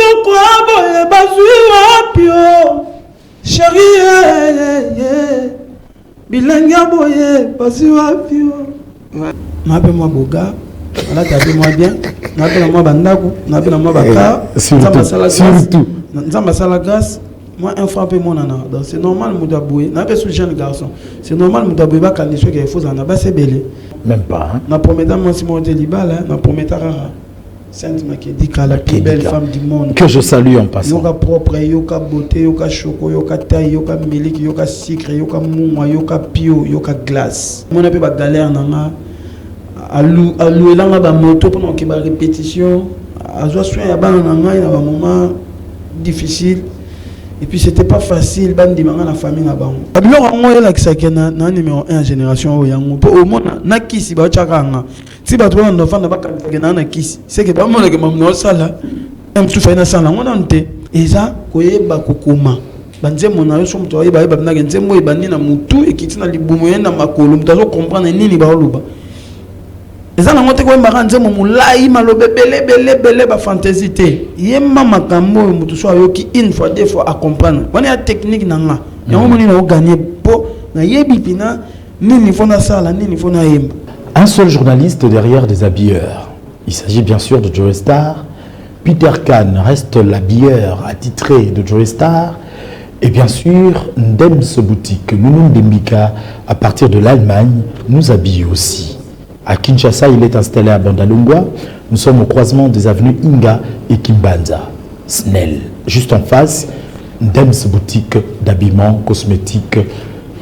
kitoko aboye bazwi wapio chérie bilenge aboye bazwi wapio mabe moi boga ala tabe moi bien nabe na moi bandako nabe na moi baka surtout nzamba sala grâce moi un fois peu mon nana donc c'est normal mon daboué nabe sous jeune garçon c'est normal mon daboué ba quand qu'il faut en aba c'est belé même pas hein? Na promettant moi Simon de Libala na promettant Sainte Makedika la plus belle femme du monde que je salue en passant yoka propre yoka beauté yoka choco yoka taille yoka milk yoka sucre yoka mouma yoka pio yoka glace mon appelle ba galère nanga alou elanga ba moto pendant que ba répétition azwa soin ya bana nanga na ba moment difficile et puis c'était pas facile bandi manga na famille na bango abilo rango ela kisakena na numéro 1 génération o yango po au monde na kisi ba chakanga si ba to na fanda ba kana na kisi c'est que ba mona ke mamno sala em tu fa na sala ngona nte eza koyeba kokoma banze mona yo somo to yeba na ngenze mo ebani na mutu ekiti na libumo yenda makolo mutazo comprendre nini ba oluba eza na ngote ko mbaka nzemo mulai malobe bele ba fantaisie te yema makambo mutu so ayoki une fois deux fois à comprendre on est technique nanga yango moni na gagner po na yebi pina nini fona sala nini fona yemba. Un seul journaliste derrière des habilleurs. Il s'agit bien sûr de Joe Star. Peter Kahn reste l'habilleur attitré de Joe Star. Et bien sûr, Ndems Boutique, Nounou Dembika, à partir de l'Allemagne, nous habille aussi. À Kinshasa, il est installé à Bandalungwa. Nous sommes au croisement des avenues Inga et Kimbanza. Snell, juste en face, Ndems Boutique d'habillement, cosmétique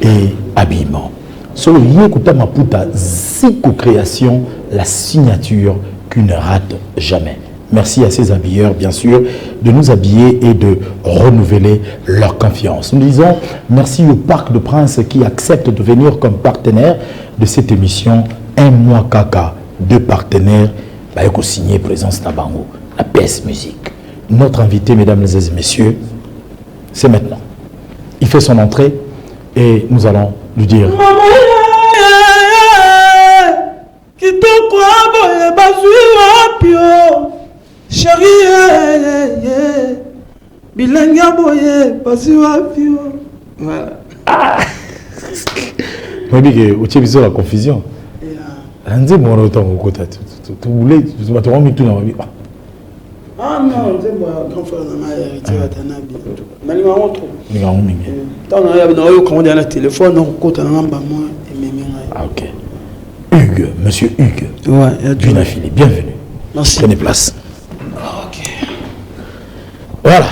et habillement. Solo Yekuta Maputa, Ziko Création, la signature qui ne rate jamais. Merci à ces habilleurs, bien sûr, de nous habiller et de renouveler leur confiance. Nous disons merci au Parc de Prince qui accepte de venir comme partenaire de cette émission. Un mois caca, deux partenaires, bah, il faut signer présence Nabango, la PS Musique. Notre invité, mesdames et messieurs, c'est maintenant. Il fait son entrée et nous allons lui dire. Chérie, bilanga boye, basi wapio. Voilà. Moi, je dis que tu as la confusion. Anze mwana utango kota tu voulais tu vas te rendre tout dans la vie. Ah non, c'est moi grand frère na ma héritier watanabi. Mali ma montre. Ni ga mingi. Tant na ya na yo commander na téléphone na kota na ngamba moi et memi ngai. Ah OK. Hugues, monsieur Hugues. Ouais, bien affilé, bienvenue. Merci. Prenez place. OK. Voilà,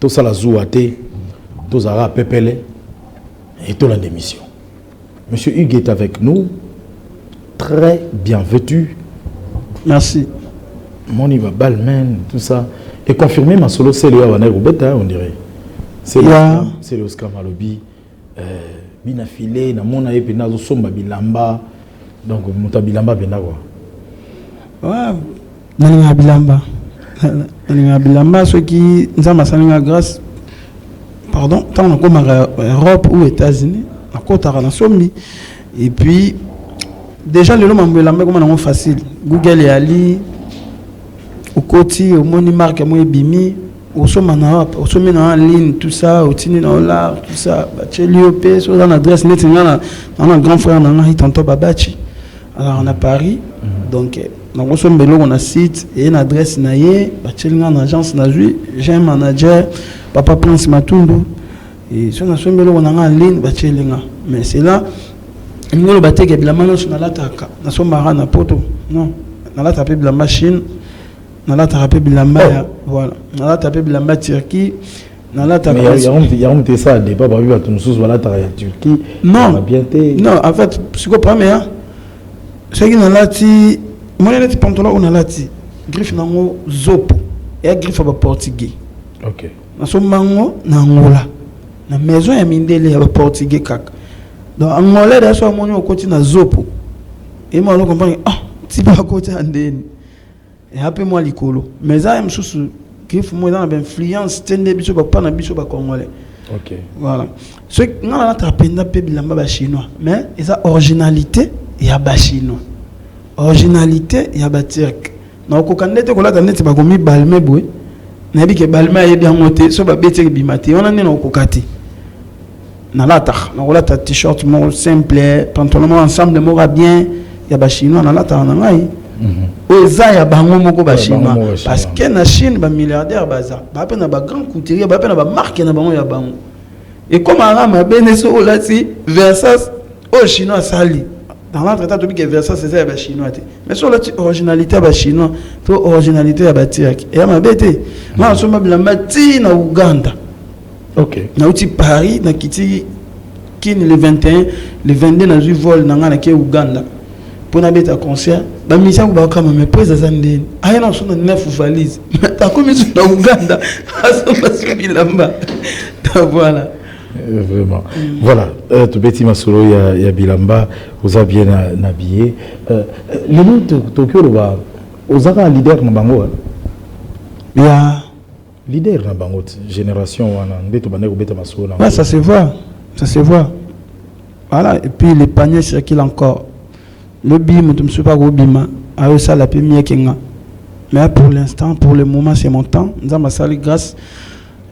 tout ça la zouaté, tout ça a pépélé et tout la démission. Monsieur Hugues est avec nous. Très bien vêtu. Merci. Mon Iva Balmen, tout ça. Et confirmé, ma solo, c'est le Havanais Roubeta, on dirait. C'est le Oscar Malobi. Bien affilé, na mona et penazo somba bilamba. Donc, monta bilamba benawa. Ouais, nalinga bilamba. Nalinga bilamba, ceux qui nous ont salué grâce. Pardon, tant on a comme Europe ou États-Unis, à côté de la sombi. Et puis, déjà, le nom est facile. Google et Ali, au côté, au moni marque, au bimi, au sommet en ligne, tout ça, au tini dans l'art, tout ça. Chez l'IOP, sur l'adresse, on a un grand frère, on a un tonton Babachi. Alors, on a Paris, donc, on a un site et une adresse, on a une agence, j'ai un manager, Papa Prince Matundu. Et si on a un ligne, mais c'est là. Nous le bateau qui est la manche na la taka na somara na poto non na la taper la machine na la taper la maya voilà na la taper la maya Turquie na la taper il y a un ça débat ba vi tout nous voilà ta Turquie non non en fait ce que premier c'est que na la ti moi les pantalon on a la ti griffe na ngo zopo et griffe ba portugais OK na somango na ngola na maison ya mindele ya ba portugais kaka. Donc, en Angolais, d'ailleurs, on est côté de Zopo. Et moi, je comprends, ah, tu peux à côté de et après moi, l'icolo. Mais ça, je suis qu'il faut moi dans l'influence, c'est des bisous, pas dans bisous, pas congolais. OK. Voilà. Ce que nous avons appris dans le pays chinois, mais il y a originalité, il y a bas chinois. Originalité, il y a bas turc. Donc, quand on est là, on est pas comme balmé boy. nabi ke balma ye bien monté so ba bete bimate on a kokati na lata t-shirt mo simple pantalon ensemble mo bien ya ba chinois na lata na ngai oza ya bango moko ba chinois parce que na Chine ba milliardaire baza ba pe na ba grand couturier ba pe na ba marque na bango ya bango et comme ara ma beneso là si Versace au chinois sali dans l'autre état to bi que Versace c'est ça ba chinois mais sur la originalité ba chinois to originalité ya ba turc et ma bete moi so ma bilamba ti na Uganda. OK. Na uti Paris na kiti kini le 21 le 22 na ju vol na ngana ke Uganda pour na beta concert ba misa ko ba kama me pesa zandeni aya na so na 9 valise ta komi su na Uganda aso basubi lamba voilà vraiment voilà to beti masolo ya bilamba vous a bien habillé le nom Tokyo ba ozaka leader na bango ya leader na bango génération wana ndeto bandeko beta masolo ouais ça se voit voilà et puis les paniers circulent encore le bim tu me suis pas gros bima a ça la première kenga mais pour l'instant pour le moment c'est mon temps nzamba sali grâce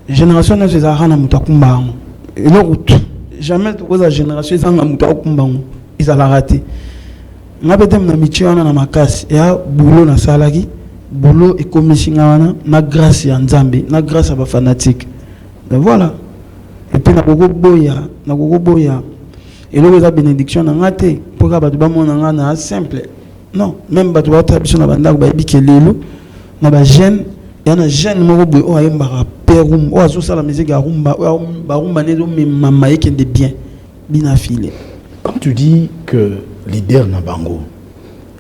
génération na ces arana mutakumba et le route jamais toute la génération zanga mutakumba ils a la raté ngabete na michiana na makasi ya boulot na salaki boulot et commissionnaire wana na grâce ya nzambe na grâce à ba fanatique mais voilà et puis na gogo boya et le la bénédiction na ngate pour ka ba ba mona ngana simple non même ba ba tradition na banda ba bikelelo na ba jeune ya na jeune moko boy o ayemba perum o azo sala musique ya rumba ba rumba ne do mama yeke de bien bina filé. Quand tu dis que leader na bango,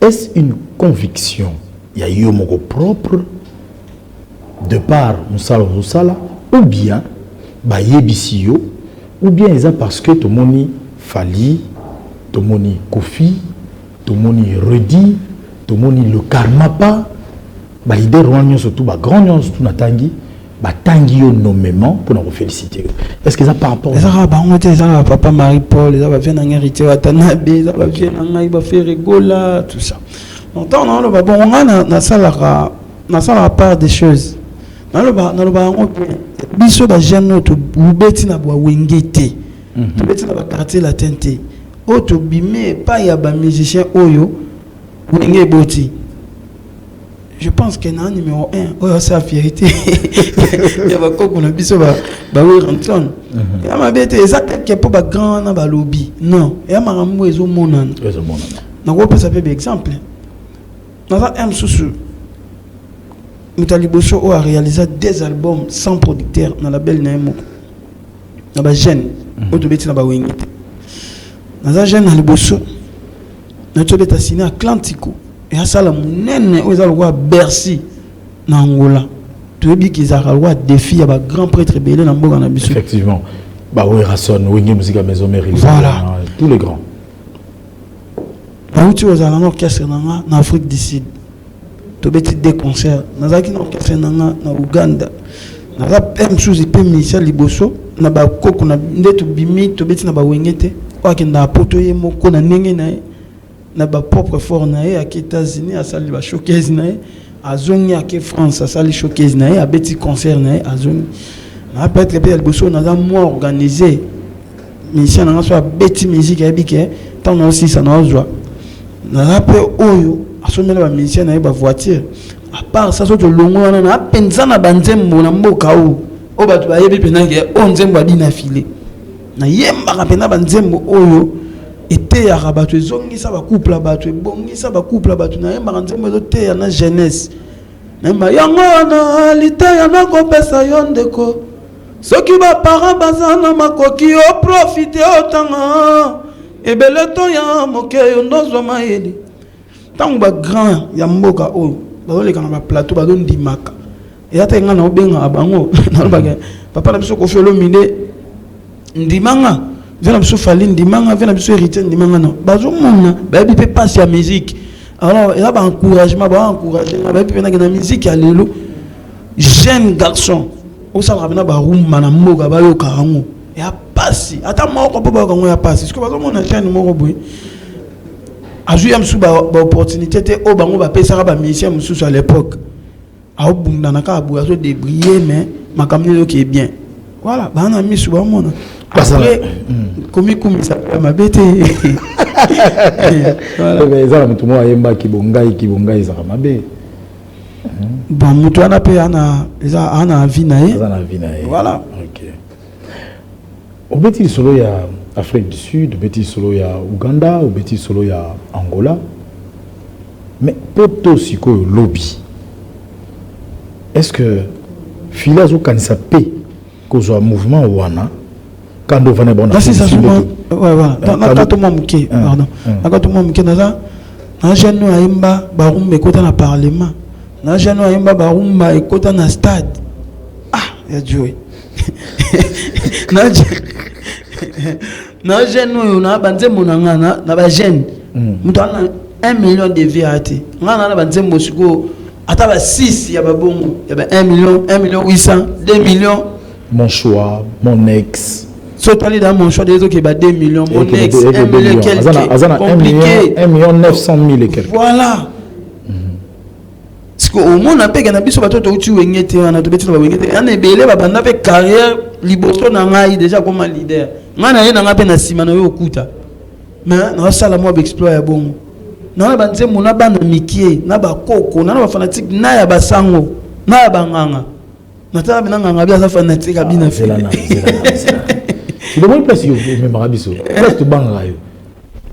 est-ce une conviction il y a eu mon propre de par Moussala ou bien bah yebisio ou bien c'est parce que tout moni Fali, tout moni Kofi, tout moni Redi, tout moni le karma pas bah leader roignon surtout bah grand nyon surtout natangi bah tangi yo nommément pour nous féliciter. Est-ce que ça par rapport à ça bah on ça papa Marie-Paul ça va venir en hériter Watanabe ça va venir en il va faire rigola tout ça. Longtemps on a bon on a na sala part des choses na le ba on biso ba jeune to ubeti na bwa wengete to beti na ba quartier latin te o to bime pa ya ba musicien oyo wenge boti. Je pense que na numéro 1 oyo sa fierté ya ba koko na biso ba Ranton ya ma bete exact que pour ba grand na ba lobby non ya marambo ezo monana na ko pesa pe exemple. Dans un sous Mutaliboso a réalisé 2 albums sans producteur dans la belle Naimo. Dans la jeune, autobéti na ba wengite. Dans un jeune Mutaliboso, notre bête signé à Atlantico et à ça la munene aux alwa Bercy na Angola. Tu dis qu'ils a roi défi à ba grand prêtre belé na mboka na biso. Effectivement. Bah oui, Rasson, Wenge Musique Maison Mairie. Voilà. Tous les grands. Tu as un orchestre en Afrique du Sud. Tu as des concerts. Tu as un orchestre en Ouganda. Tu as une chose qui est Michel Liboso. Tu as un coco, tu as bimi, tu as un wengete. Tu as un poto yemoko na nenge na e. Na ba propre fort na e ak États-Unis a sali ba showcase na e. Azongi ak France a sali showcase na e, a beti concert na e azongi. Na peut-être que Liboso na moi organisé. Michel na so beti musique e bike. Tant aussi ça na joie. Na rappel oyo asomela ba musicien na ba voiture à part ça so to longo wana na penza na banzembo na mboka o batu ba yebi pena ke o nzembo adina filé na yemba ka pena banzembo oyo ete ya rabatu ezongisa ba couple batu ebongisa ba couple batu na yemba nzembo do te ya na jeunesse na ma yango na lita na ko pesa yondeko soki ba parents bazana makoki o profiter otanga ebele to ya mokeyo ndozwa mayele tango ba grand ya mboka oyo bazoleka na ba plateau bazondimaka e ata nga na obenga abango na ba papa na biso ko felo minde ndimanga vena biso fali ndimanga vena biso héritier ndimanga na bazomona ba bi pe passe ya musique alors il y a ba encouragement ba encourager ba bi pe na musique ya lelo jeune garçon o sa rabina ba rumba na mboka ba yo karango ya passi ata moko po ba ko ya passi ce que ba ko na chaîne moko boy azu yam su ba opportunité te o bango ba pesa ba musicien mususu à l'époque a bunda na ka abu azo débriller mais makamne qui est bien voilà ba na misu ba mona après komi ça ma bête voilà mais ça mutu mo ayemba kibongai ça mabe bon mutu ana pe ana vie na ye voilà OK au beti solo ya Afrique du Sud, beti solo ya Uganda, ou beti solo ya Angola. Mais poto siko lobby. Est-ce que filazo kanisa pe cause un mouvement wana quand on va bon c'est ça ouais voilà na to mo mke pardon na to mo mke na jeune ayemba barumba kota na parlement na jeune ayemba barumba ekota na stade ya joy na jeune oyo na banzembo na ngana na ba jeune mutu ana 1 million de VAT ngana na banzembo siko ata ba 6 ya babongo ya ba 1 million 800 2 millions mon choix mon ex sotali dans mon choix des autres qui ba 2 millions mon ex 1 million azana 1 million 900 000 et quelques voilà parce que au monde apeka na biso bato to uti wengete wana to betino ba wengete ana ebele ba banda pe carrière liboso na ngai déjà comme leader ngana ye na ngape na sima na yo okuta mais na sala mo exploit ya bongo na ba nzembo na bana mikie na ba koko na ba fanatique na ya basango na ya banganga na tala bina nganga bia sa fanatique abina fe le bon place yo me marabiso place to banga yo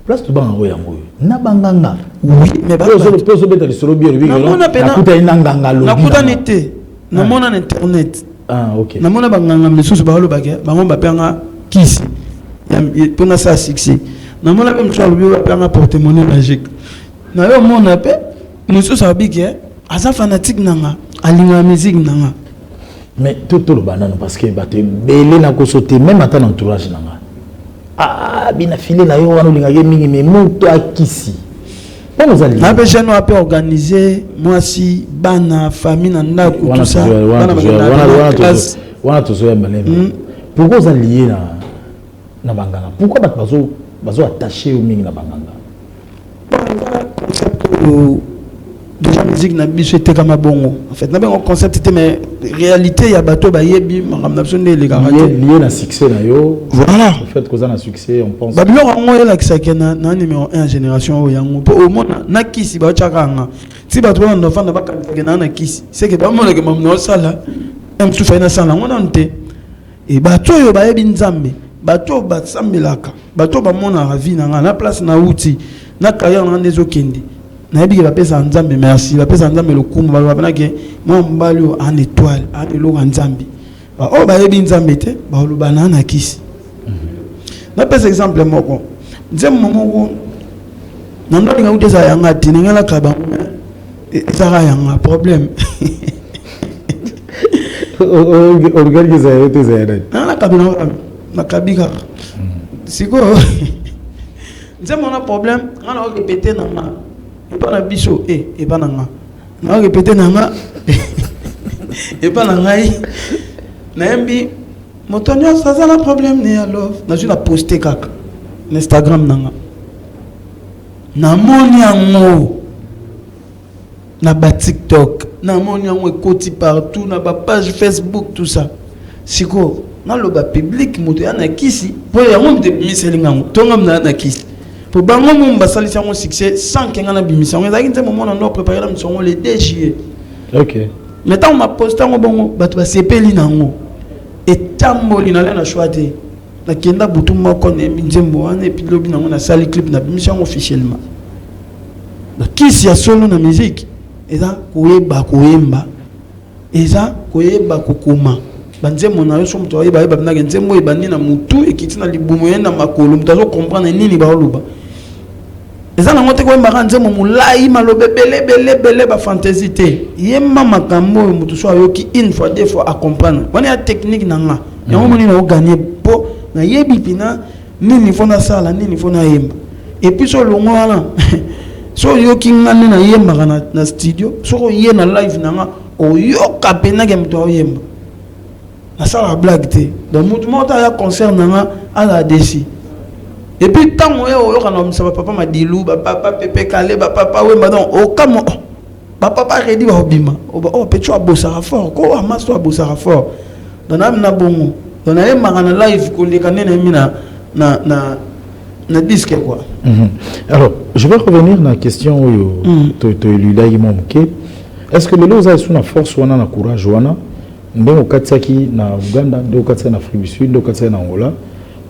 place to banga yo yango na banganga oui mais ba so beta le solo bien le na kuta inanganga lo na kuta nete na mona na internet OK na mona banganga misusu ba lo bake ba ngomba penga kisi pour na ça succès na mona pe mtwa lo ba penga porte-monnaie magique na yo mona pe misusu abike asa fanatique nanga alinga musique nanga mais tout le banane parce que baté belé na ko sauter même à ton entourage nanga bina filé na yo wana linga mingi mais moto akisi bon nous allons na be jeune a peu organiser moi si bana famille na ndako tout ça wana to so ya baleme pourquoi vous alliez na banganga pourquoi bazo attaché au mingi na banganga déjà musique na biso était comme bongo en fait na ben concept était mais réalité ya bato ba yebi makam na biso ndele ka lié na succès na yo voilà en fait cause na succès on pense babilo ngo yela kisaka na numéro 1 génération o yango po au mona na kisi ba chakanga si bato ba ndo fanda ba ka na kisi c'est que ba mona ke mamno sala em tu fa na sala ngona nte e bato yo ba yebi nzambe bato ba sambelaka bato ba mona ravi na na place na uti na carrière na ndezo kende na bi ba pesa nzambe merci ba pesa nzambe lokumu ba bana ke mo mbalio en étoile a de lo nzambe ba o ba yebi nzambe te ba lo bana na kisi na pesa exemple moko nzemmo moko na ndo linga uteza yanga tinengala kaba ezara yanga problème organise ça yote ça na kabina na kabika siko nzemmo na problème ngana o répéter na ma et pas na biso et pas na nga na répéter na nga et pas na ngai na mbi motonyo ça ça la problème ne alors na je la poster kaka na Instagram na nga na moni yango na ba TikTok na moni yango ekoti partout na ba page Facebook tout ça siko na lo ba public moto ya na kisi po yango de miselinga tonga na kisi pour bango mon basali ça mon succès sans qu'il y ait un bimission mais à un moment on a préparé la mission le 2 juillet OK maintenant on m'a posté en bon bato ba sepeli nango et tamboli na la choité na kenda butu moko ne nzembo wana et puis lobi nango na sali clip na bimission officiellement na kisi ya solo na musique eza koyemba eza koyeba kokoma banzembo na yo somo to yeba yeba na nzembo ebani na mutu ekiti na libumu yenda makolo mutazo comprendre nini ba oluba eza na ngote ko mbaka nzembo mulai malobe bele ba fantasy te yemma makambo mutu so ayoki une fois deux fois à comprendre wana ya technique nanga yango moni na gagner po na yebi pina nini fona sala nini fona yemba et puis so longo wana so yoki ngane na yemba na studio so ye na live nanga oyoka pena ke mutu yemba na sala blague te donc mutu mota ya concert nanga ala desi et puis tant on est au kana msaba papa madilu ba papa pepe kale ba papa we madon o kamo papa redi ba obima oh pecho abosara fort ko amaso abosara fort dona na bongo dona e magana live ko le kanene mina na disque quoi. Alors je vais revenir na question to lula yimomuke. Est-ce que le loza est une force wana na courage wana ndenge okatsaki na Uganda ndenge okatsaki na Afrique du Sud ndenge okatsaki na Angola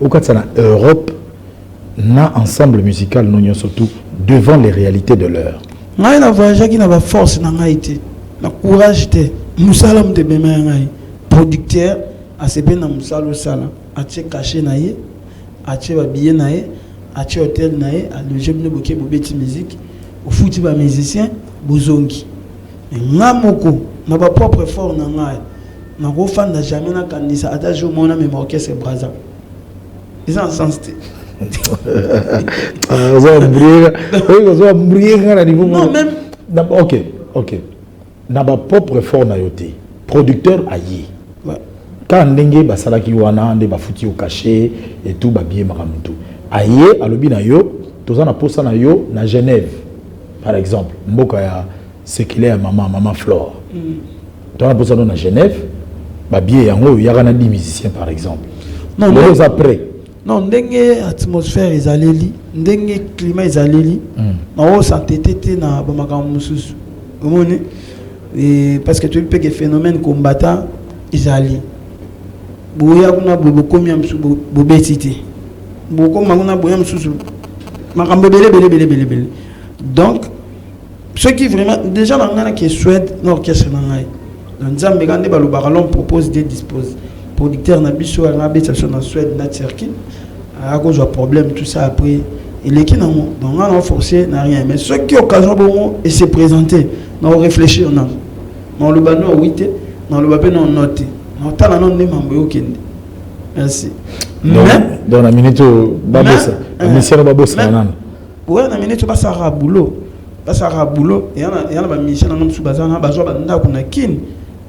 okatsaki na Europe na ensemble musical non surtout devant les réalités de l'heure. Ngai na voyage qui na ba force na ngai te na courage te musala mte bema ngai producteur a se ben na musala sala a che caché na ye a che ba billet na ye a che hôtel na ye a loger bino boké bobeti musique au fouti ba musicien bozongi ngamoko na ba propre effort na ngai na ko fanda jamais na kanisa ata jo mona me orchestre braza ils en sens te non même ok na ba propre effort na yoté producteur ayi quand ndenge basalaki wana nde bafuti au cachet et tout ba bien makamutu aye alobi na yo toza na posa na yo na Genève par exemple mboka ya sekile ya maman Flore toza na posa na Genève ba bien yango yaka na 10 musiciens par exemple non les après non ndenge atmosphère ezaleli ndenge climat ezaleli na o santété na ba makambo mususu omoni et parce que tu peux que phénomène combattant ezali boya kuna bokomi ya musu bobetité bokoma kuna boya musu makambo belé donc ce qui vraiment déjà dans ngana qui Suède l'orchestre na ngai dans Nzambe kande ba lobakalon propose des dispose producteur na biso na betation na Suède na Turquie à cause de problème tout ça après il est qui dans donc on a forcé n'a rien mais ce qui occasion bon et se présenter on réfléchir on le bano 8 on le bapé non noté on tala non ne mambo okende merci dans la minute babosa mission babosa nana ouais na minute basara boulot et yana ba mission na msu bazana bazwa banda kuna kin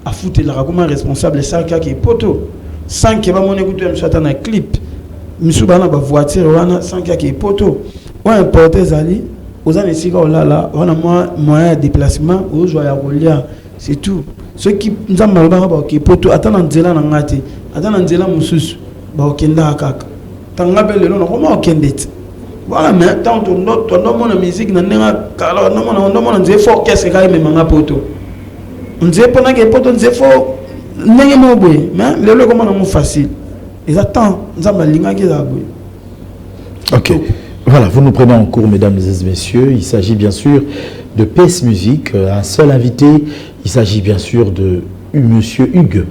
a foutre la comme responsable ça qui est poto sans que ba mon écoute msata na clip msu bana ba voiture wana sans que qui est poto ou importer zali ozana sika olala wana moyen de déplacement ozwa ya rolia c'est tout ce qui nzamba ba ba qui poto atana nzela na ngati atana nzela mususu ba okenda kaka tanga belelo na koma okendete voilà mais tant ton mon musique na nenga kala no mon nze fort qu'est-ce que même manga poto nze pona ke poto nze fort nenge mo boy mais lelo comment na facile ils attendent nzamba linga ki za boy. OK. Voilà, vous nous prenez en cours, mesdames et messieurs. Il s'agit bien sûr de PS Musique, un seul invité. Il s'agit bien sûr de Monsieur Hugues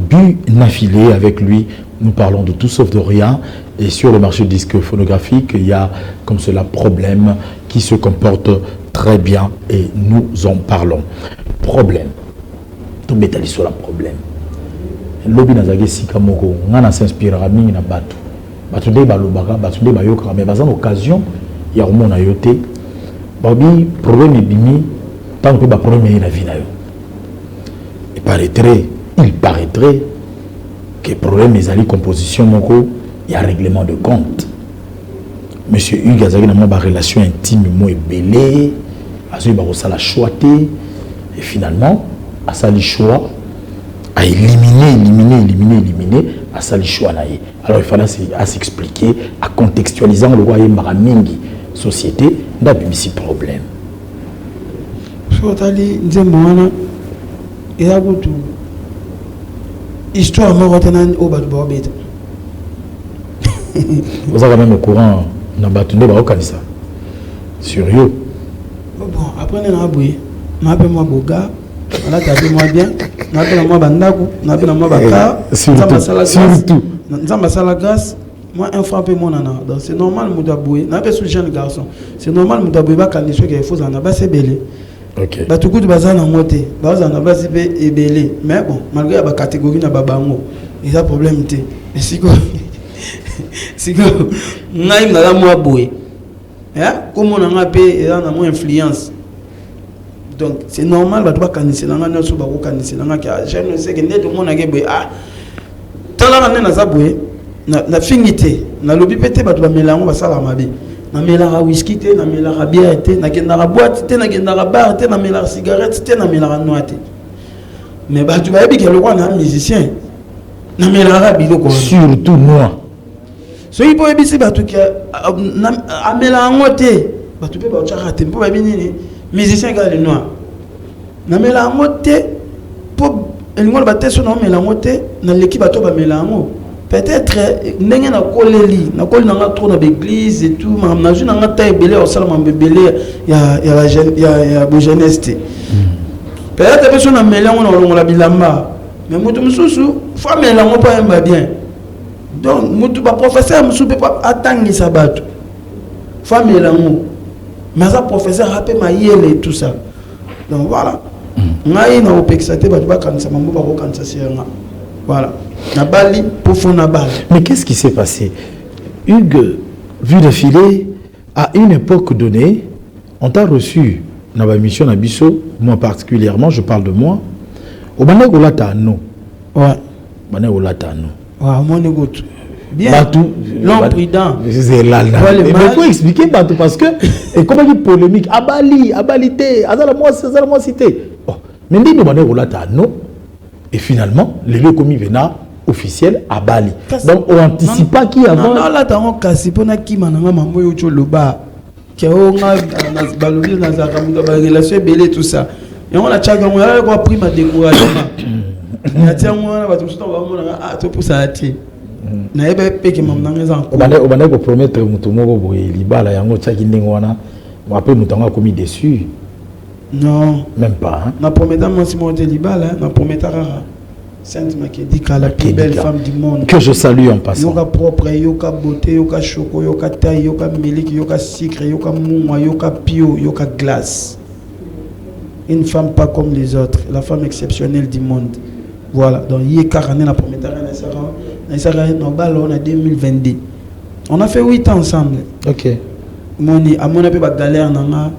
Bunafilé. Avec lui, nous parlons de tout sauf de rien. Et sur le marché de disques phonographiques, il y a comme cela problème qui se comporte très bien et nous en parlons. Problème. Tout métal sur le problème. Lobi nazage sikamoko, ngana s'inspirera mingi na batu. Batunde balobaka, batunde bayoka, mais bazan occasion ya romona yote. Babi problème ebimi tant que ba problème na vie na yo. Il paraîtrait que problème ezali composition moko ya règlement de compte. Monsieur Hugues azaki na ba relation intime mo ebelé, azo ba ko sala choité et finalement a sali choix à éliminer à sali choix na ye. Alors il fallait s'expliquer, à contextualiser le roi Maramingi société d'abimisi problème. Sotali nzemwana ila kutu histoire moko tenani au batu bobeta. Vous avez même au courant na batu nde ba okanisa. Sérieux. Bon après na aboué, na pe moi boga, na tape moi bien. N'appelle moi bandaku, n'appelle moi baka. Surtout. Nzamba sala grâce, moi un frappé mon nana. Donc c'est normal moudaboué. N'appelle ce jeune garçon. C'est normal moudaboué ba kandiso qu'il faut en abasse belé. OK. Ba tout coup de bazana monté, bazana abasse et belé. Mais bon, malgré la catégorie na babango, il y a problème té. Mais si quoi si quoi ngai na moi boé. Hein? Comme on a payé et on a moins influence. Donc c'est normal ba doit kanisi na ngana so ba ko kanisi na ngaka je ne sais que net tout monde a gebe ah tala na za boye na fingité na lobi pété ba doit melango ba sala mabe namelaka whisky te, namelaka bière te, nakendaka boîte te, nakendaka bar te, namelaka cigarette te, namelaka noix te. Mais tu vas dire que le roi est un musicien. Namelaka biloko. Surtout noix. So il peut ebisi batu ki amela ngote. Batu pe ba chaka te, po ba binini musicien ka le noix. Namela ngote po elingolo bateso na mela ngote na l'équipe bato ba mela ngo. Peut-être ndenge na koleli na trop na l'église et tout mais na juna ngata ebele au salama bebele ya la jeunesse. Peut-être personne na mela ngo na longola bilamba mais mutu mususu fa mela ngo pa yamba bien. Donc mutu ba professeur musu pe pa atangisa bato. Fa mela ngo. Mais ça professeur rappé ma yele et tout ça. Donc voilà. Ngai na opexate bato ba kanisa mambo ba ko kanisa sianga. Voilà. Nabali pour fond Nabali. Mais qu'est-ce qui s'est passé? Hugues, vu défiler, à une époque donnée, on t'a reçu dans la mission Nabiso, moi particulièrement, je parle de moi. Au Bané Olata, non. Ouais. Bané Olata, non. Ouais, moi, ne goûte. Bien. Batou. L'homme prudent. C'est là. Mais il faut expliquer Batou parce que, et comment il polémique, Abalité, Azala moi cité. Mais nous, Bané Olata, non. Et finalement, les lieux commis venaient officiels à Bali. Donc, on anticipe pas qui avant. Non, là, t'as un casse pour qui mananga mambo yocho loba. Qui a on a balobi na zakamuka ba relation belé tout ça. Et on a tchaga on a quoi pris ma découragement. Na tia on a ba tout ça on va mona ah to pour ça ati. Na ebe pe ki mamnanga za ko. Obane ko promettre mutu moko boye libala yango tchaki ndingo wana. Mo appelle mutanga commis déçu. Non. Même pas. Hein? Na promettant moi si mon délibala, na promettant Sainte Makedika, la plus belle femme du monde. Que je salue en passant. Yoka propre, yoka beauté, yoka choco, yoka taille, yoka milik, yoka sucre, yoka mouma, yoka pio, yoka glace. Une femme pas comme les autres, la femme exceptionnelle du monde. Voilà. Donc hier carrément la promettant na Sarah na balo on a 2022. On a fait 8 ans ensemble. OK. Moni à mon peu ba galère nanga.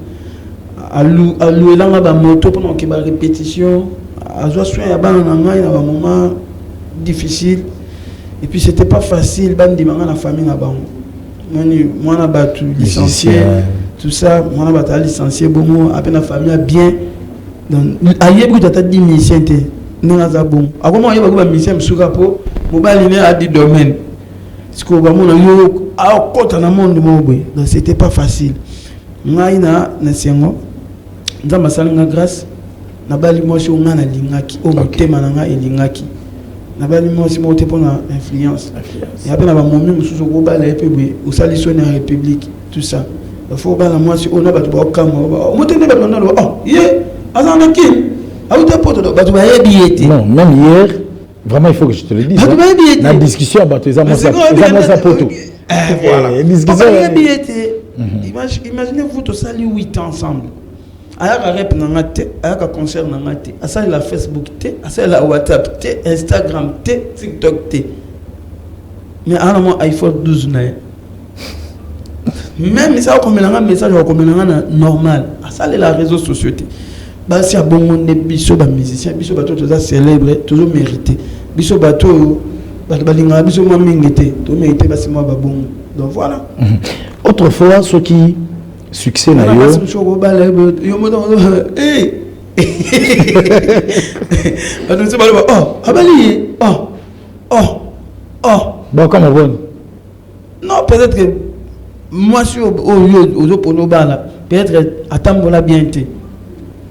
Alou elanga ba moto pendant que ba répétition azwa soin ya bana nanga ina ba moment difficile et puis c'était pas facile bandi manga na famille na bango moni mwana batu licencié tout ça mwana bata licencié bongo après na famille bien donc ayebi ko tata 10 mission te nanga za bon akoma ayebi ko ba mission msuka po mobali ne a 10 domaines siko ba mona yo a kota na monde mobwe donc c'était pas facile ngai na sengo nzamba salinga grâce nabali mosi onga na lingaki o motema nanga elingaki nabali mosi mote pona influence et après na ba momi mususu ko bala epebwe usali soni en république tout ça il faut bala mosi ona batu ba okama motene ba ndalo ye azana kin auta poto batu ba yebiete non même hier vraiment il faut que je te le dise la discussion batu za mosa poto voilà discussion yebiete imaginez-vous tous sali 8 ensemble. Ayaka rep nanga te, ayaka concert nanga te, asali la Facebook te, asali la WhatsApp te, Instagram te, TikTok te. Mais à mon iPhone 12 na. Même ça comme un message comme un normal, asali la réseaux sociaux te. Ba si abongo ne biso ba musicien, biso bato to za célèbre, toujours mérité. Biso bato ba balinga biso mo mingete, to mérité ba si mo ba bongo. Donc voilà. Autrefois ceux qui succès na yo yo moto eh anu se balo abali bon comment bon non peut-être que moi si au pono bala peut-être atambola bien te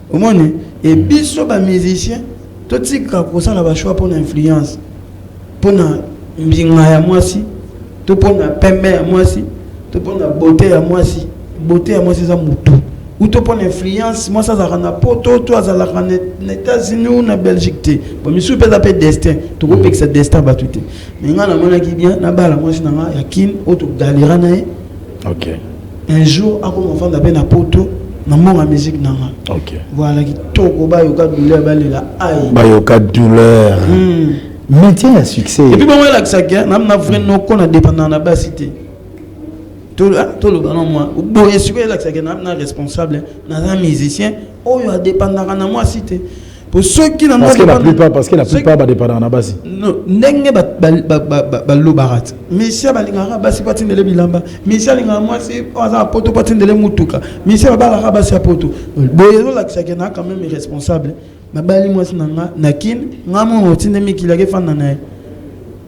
au moins et biso ba musicien to tika ko sala ba choix pour influence pour na mbinga ya mwasi to pour na pembe ya mwasi to pour na beauté ya mwasi beauté à moi c'est ça moutou ou to pour influence moi ça ça na poto toi ça la na États-Unis ou na Belgique te bon monsieur peut appeler destin to ko que c'est destin ba tout mais ngana mona ki bien na bala moi c'est na yakin auto galera na OK un jour à comme enfant d'appeler na poto na mon musique na OK voilà qui to ko ba yo ka douleur ba la aïe ba yo ka douleur maintien à succès et puis bon là que ça gain na vrai no ko na dépendant na ba cité tout le ballon moi boye sur là que c'est un responsable un musicien oh il a dépendant à moi cité Pour ceux qui n'ont parce que la plupart va dépendre en Abasi. Non, n'engé barat. Mais si abalingara basi patine le bilamba. Mais si alinga moi c'est on poto patine le mutuka. Mais si abala basi a poto. Boyezo la kisakena quand même responsable. Mabali moi sinanga nakin ngamo otine mi kilage fana na.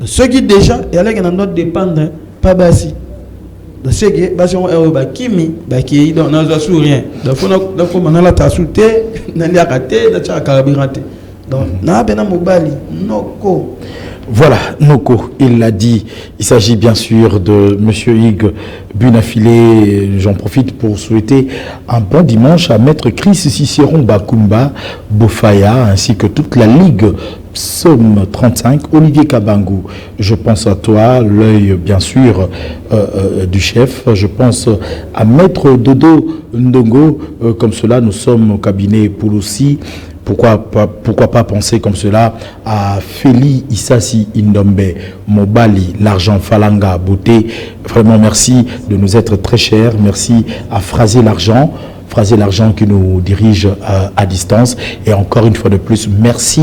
Ceux qui déjà et allez dans notre dépendre pas basi. Donc c'est que basi on est ba kimi ba ki donc na zo rien. Donc faut manala ta souté na lia raté na cha carburante. Donc na bena mobali noko. Voilà, Noko, il l'a dit. Il s'agit bien sûr de Monsieur Hugues Bunafilé. J'en profite pour souhaiter un bon dimanche à Maître Chris Cicéron Bakumba Bofaya ainsi que toute la Ligue Psaume 35, Olivier Kabangou. Je pense à toi, l'œil bien sûr du chef. Je pense à Maître Dodo Ndongo. Comme cela, nous sommes au cabinet Pouloussi. Pourquoi pas penser comme cela à Feli Issasi Indombe, Mobali, l'argent Falanga, Beauté. Vraiment merci de nous être très chers. Merci à Phraser l'argent qui nous dirige à distance. Et encore une fois de plus, merci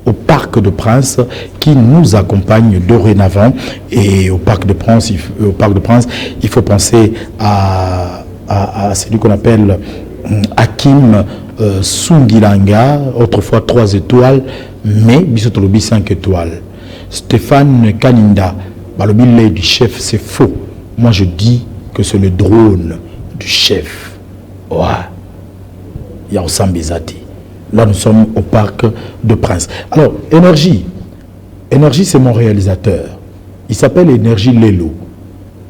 au Parc de Prince qui nous accompagne dorénavant. Et au Parc de Prince, il faut penser à celui qu'on appelle Hakim Sungilanga, autrefois 3 étoiles, mais Bisotolobi 5 étoiles. Stéphane Kaninda, le du chef, c'est faux. Moi je dis que c'est le drone du chef. Ouais. Il y a Osambezati. Là nous sommes au Parc de Prince. Alors, Énergie, c'est mon réalisateur. Il s'appelle Énergie Lelo.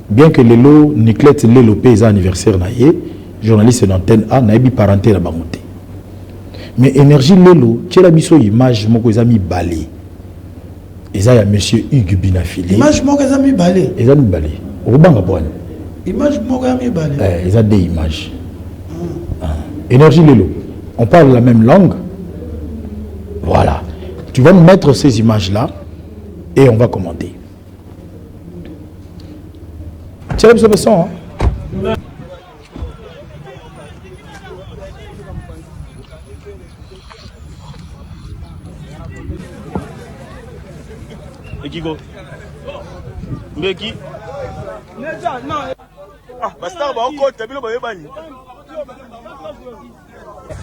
Bien que Lelo, Niclette Lelo Paysa anniversaire naïe, journaliste d'antenne A, naïbi parenté la bangote. Mais Énergie Lelo, tu as la image mon amis balé. Et ça y a monsieur Hugues Binafili. Image mon amis balé. Ils ont balé. Au banc à boine. Image mon amis balé. Ils ont des images. Énergie Lelo. On parle la même langue. Voilà. Tu vas me mettre ces images-là et on va commenter. Tu as ce son, hein? Ekigo. Mbeki. Basta ba encore tabilo ba yebani.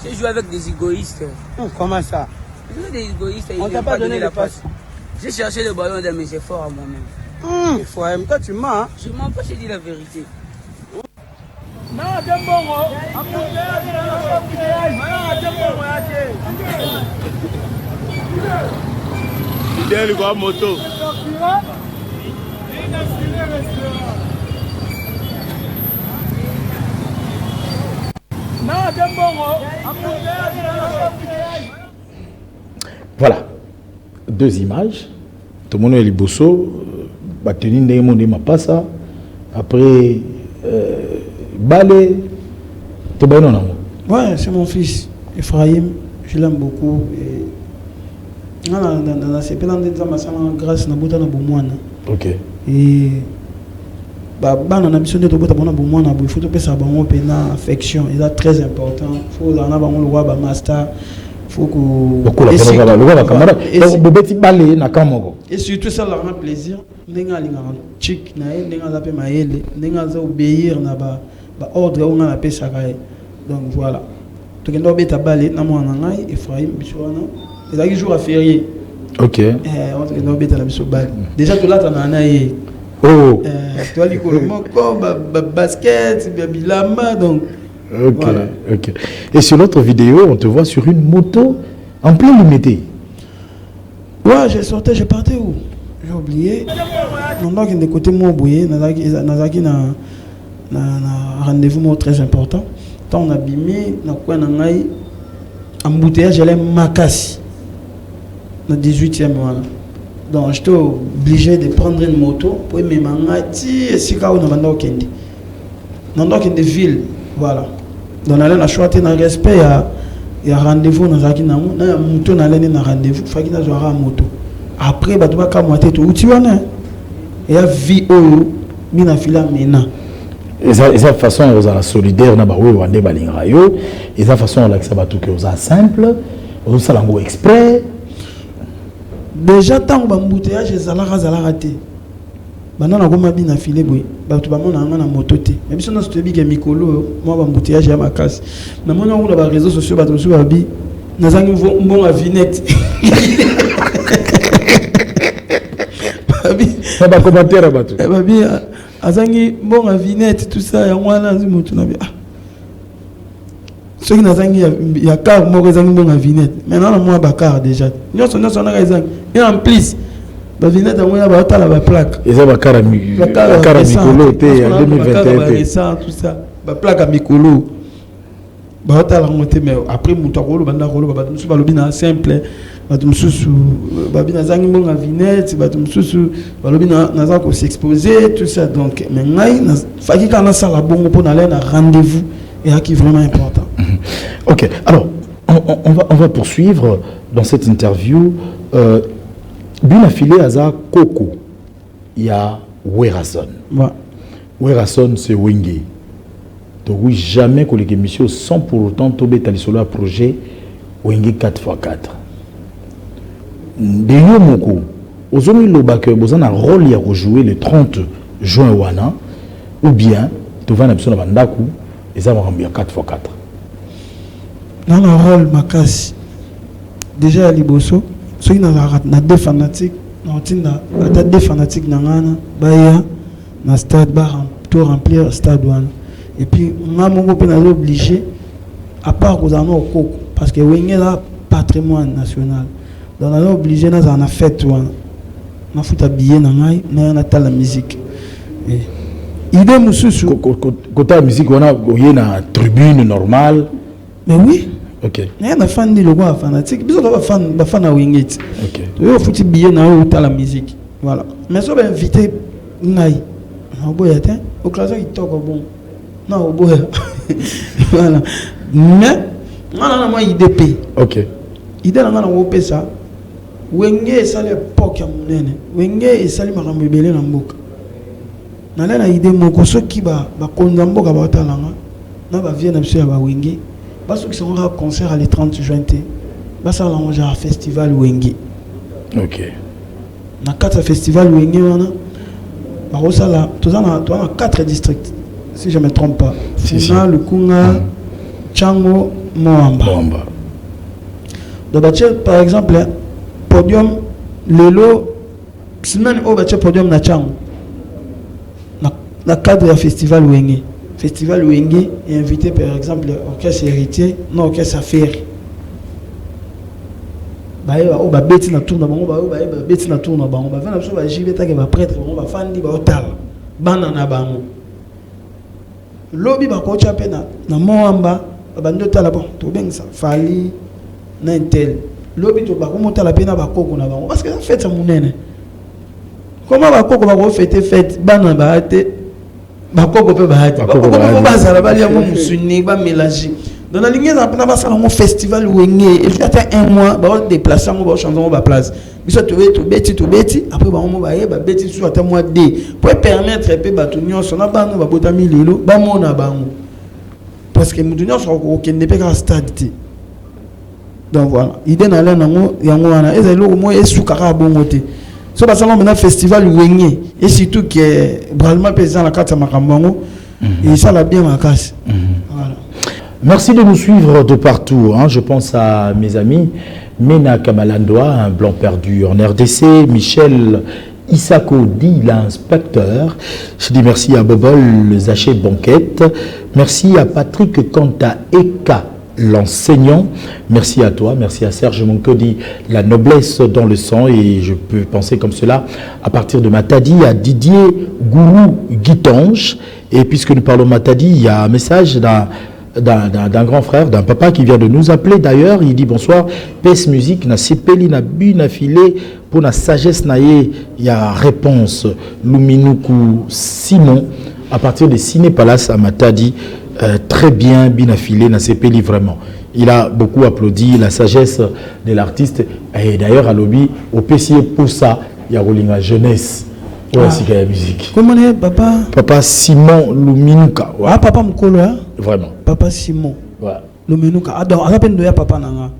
J'ai joué avec des égoïstes. Comment ça? Des égoïstes. On t'a pas donné la passe. J'ai cherché le ballon mais j'ai fort à moi-même. Il faut même toi tu mens. Je mens pas, j'ai dit la vérité. Fidèle quoi moto. Voilà, 2 images. Tout le monde est liboso. Bateni ndenge ma pas ça. Après, balé. Tu es non? Ouais, c'est mon fils, Ephraim. Je l'aime beaucoup. Grâce à ok. Et il faut que ça affection. Il est très important. Il faut que le master. Faut que et surtout ça leur rend plaisir. Chic obéir na ba ordre on a appelé ça. Donc voilà. Tu dois être balé na moi na ngai Ephraim Biswana. Il a jour à férié. OK. On doit être la biso balé. Déjà tout là tu en as eu. Oh. Tu as dit que basket, bilamba donc. Ok, voilà. Ok. Et sur l'autre vidéo, on te voit sur une moto en plein limité. Ouais, j'ai parti où? J'ai oublié. Donc, il y a des côtés moins bouillés. Il y a un rendez-vous très important. Quand on a bimé, on a un embouteillage, j'ai Makassi. Dans le 18e. Voilà. Donc, j'étais obligé de prendre une moto pour me faire dans une ville. Voilà. Donc, on a choisi un respect. Il y a un rendez-vous dans la moto. Il y a un rendez-vous. Il y a un moto. Après, il y a un moto. Il y a une vie. Il y a une vie. Et ça façon aux solidaire na bawe wande balingarayo et ça façon là que ça va tout que aux simple ça l'ango exprès. Déjà tant que l'embouteillage est raté. Banana goma bina filé boy. Bato bamona ngana moto te. Mais biso na stobi ke mikolo moi l'embouteillage ya makasi. Na mona on ba réseaux sociaux bato so babi nazangi mbongo a vinette. Babi ba commentaire bato. Babi azangi mbongo a vinette tout ça ya mwana zimutu na bi. Ceux qui n'ont pas car moi ils ont une vinette maintenant moi bakar déjà nous sommes na ils ont et en plus la vinette moi ba ta la plaque et ça bakar mikolo te en 2021 ça tout ça ba plaque à mikolo ba ta la monter mais après muto ko lo banda ko lo ba musu ba lobi na simple ba musu ba bina zangi mbonga vinette ba musu ba lobi na za ko s'exposer tout ça donc mais ngai na faki kana sala bongo pour aller na rendez-vous et qui est vraiment important. Ok, alors on va poursuivre dans cette interview. Bien affilé à ça, Coco, il y a Werason. Ouais. Werason, c'est Wenge. Donc oui, jamais que les émissions sans pour autant tomber sur le projet Wenge 4x4. D'ailleurs, Moko, aux hommes lobake, vous avez un rôle à jouer le 30 juin wana, ou bien tu vas dans la bandaku. Et ça va remplir 4x4. Dans le rôle makasi déjà à Liboso ceux qui na deux fanatiques na deux fanatiques nangana baya na stade ba tout remplir stade one et puis on a mon pe na obligé à part aux anneaux Coco parce que Wenge là patrimoine national donc on a obligé na na fête one na futa billet na ngai na ta la musique et idée mususu côté la musique on a une tribune normale mais oui ok il y a un fan de logo fanatique biso ba fan na Wenge ok yo futi billet na ou ta la musique voilà mais so ba invité ngai na boya te au classe il toque bon non boya voilà mais on a moi IDP ok idée na ngana wo pesa Wenge ça l'époque ya munene Wenge et sali makambo ebele na mboka na la idée moko soki ba konza mboka ba talanga na ba vie na biso ya ba Wenge ba soki sont un concert le 30 juin te ba ça la genre festival Wenge ok na 4 festival Wenge wana ba ko sala to na 4 districts si je me trompe pas Funa Lukunga Chango Moamba donc par exemple podium lelo semaine au podium na Chango dans le cadre du festival Wenge. Festival Wenge est invité par exemple l'orchestre héritier, non orchestre affaire. On va bêter na tourne, on va bêter na tourne, on va faire la chose, on va jiver ta que va prêtre, on va faire di ba hotel, banana bango. Lobby ba ko chapé na moamba, ba ndo tala bon, to ben ça fali na intel. Lobby to ba ko monta la pena ba koko na bango parce que ça fait ça munene. Comment ba koko ba ko fêter fête banana ba ate bakoko pe bahati bakoko bazala bali ya musuni ba mélanger dans la ligne na ba sala un festival Wenge et jusqu'à un mois ba déplacer on ba chanter on ba place biso to beti après ba on ba beti sur à mois de pour permettre pe ba to nyonso na ba no ba botami lelo ba mona bango parce que mutu nyonso ko kende pe ka stade te donc voilà idée na la nango yango wana ezalo mo esukaka bongo te. So parce que maintenant festival Wenge et surtout que vraiment président la carte Makambango et ça l'a bien marqué. Voilà. Merci de nous suivre de partout. Hein. Je pense à mes amis Mena Kamalandoa, un blanc perdu en RDC, Michel Isako dit l'inspecteur. Je dis merci à Bobol Zaché Banquette. Merci à Patrick Kanta Eka, l'enseignant. Merci à toi, merci à Serge Moncodi, la noblesse dans le sang, et je peux penser comme cela à partir de Matadi à Didier Gourou Guitange. Et puisque nous parlons Matadi, il y a un message d'un grand frère, d'un papa qui vient de nous appeler d'ailleurs. Il dit bonsoir, PS Musique, na sepeli na bu na filé pour la sagesse naïe. Il y a réponse Luminuku Simon à partir de Ciné Palace à Matadi. Très bien, bien affilé, n'a sepeli vraiment. Il a beaucoup applaudi la sagesse de l'artiste. Et d'ailleurs, à l'obby, au PCA pour ça, il y a Rolinga Jeunesse. Ouais, c'est la musique. Comment est papa? Papa Simon Luminuka. Ouais. Ah, papa Mkolo, hein? Vraiment. Papa Simon. Ouais. Luminuka. Ah, donc, à la peine de papa Nanga.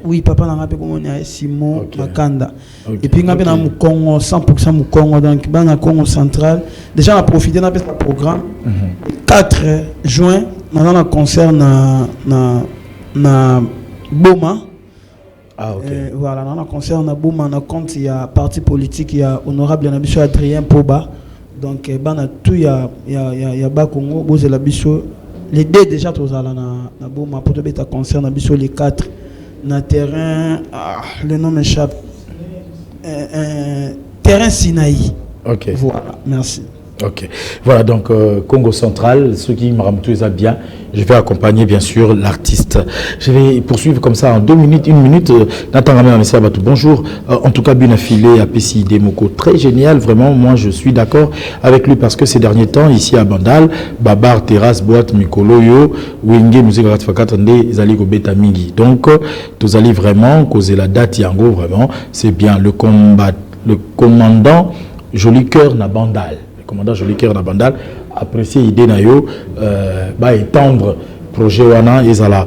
Oui, papa n'a pas comment on Simon Makanda. Okay. Et puis on a un Congo 100% mu Congo donc dans le Congo central. Déjà on a profité d'un programme. 4 juin, on a un concert na Boma. Ah ok. Voilà, on a un concert na Boma, on a compte il y a parti politique, il y a honorable Nabiso Adrien Poba. Donc bana tout il y a ba Congo, boze la biso. Les deux déjà tous allés na Boma pour te mettre concert na biso les 4 na terrain le nom m'échappe. Terrain Sinaï. Ok. Voilà, merci. Ok. Voilà, donc Congo central, ceux qui me ramènent ça bien, je vais accompagner bien sûr l'artiste. Je vais poursuivre comme ça en 2 minutes, 1 minute. Nathan Ramé Batou, bonjour. En tout cas, bien affilé à PCID Moko, très génial, vraiment. Moi, je suis d'accord avec lui parce que ces derniers temps, ici à Bandal, Babar, Terrasse, Boîte, Mikolo, Yo, Wenge, Musique Ratfakatande, Zali Gobeta Mingi. Donc, tous allez vraiment causer la date Yango, vraiment. C'est bien le commandant Joli Cœur na Bandal. Commandant Joli Cœur na Bandal apprécié idée nayo étendre projet wana ezala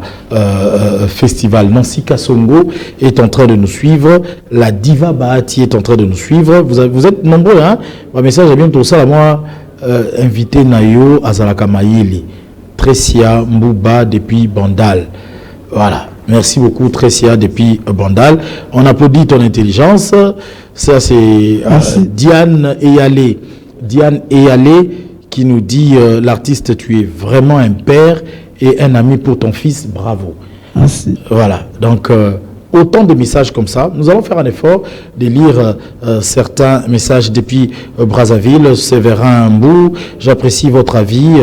festival Nancy Kasongo est en train de nous suivre, la diva Bahati est en train de nous suivre, vous êtes nombreux hein, mon message est bientôt ça moi invité nayo Azalaka Maïli Tresia Mbouba depuis Bandal. Voilà, merci beaucoup Tresia depuis Bandal. On applaudit ton intelligence. Ça c'est Diane Eyalé qui nous dit l'artiste, tu es vraiment un père et un ami pour ton fils, bravo. Merci. Voilà, donc autant de messages comme ça. Nous allons faire un effort de lire certains messages depuis Brazzaville. Séverin Mbou, j'apprécie votre avis,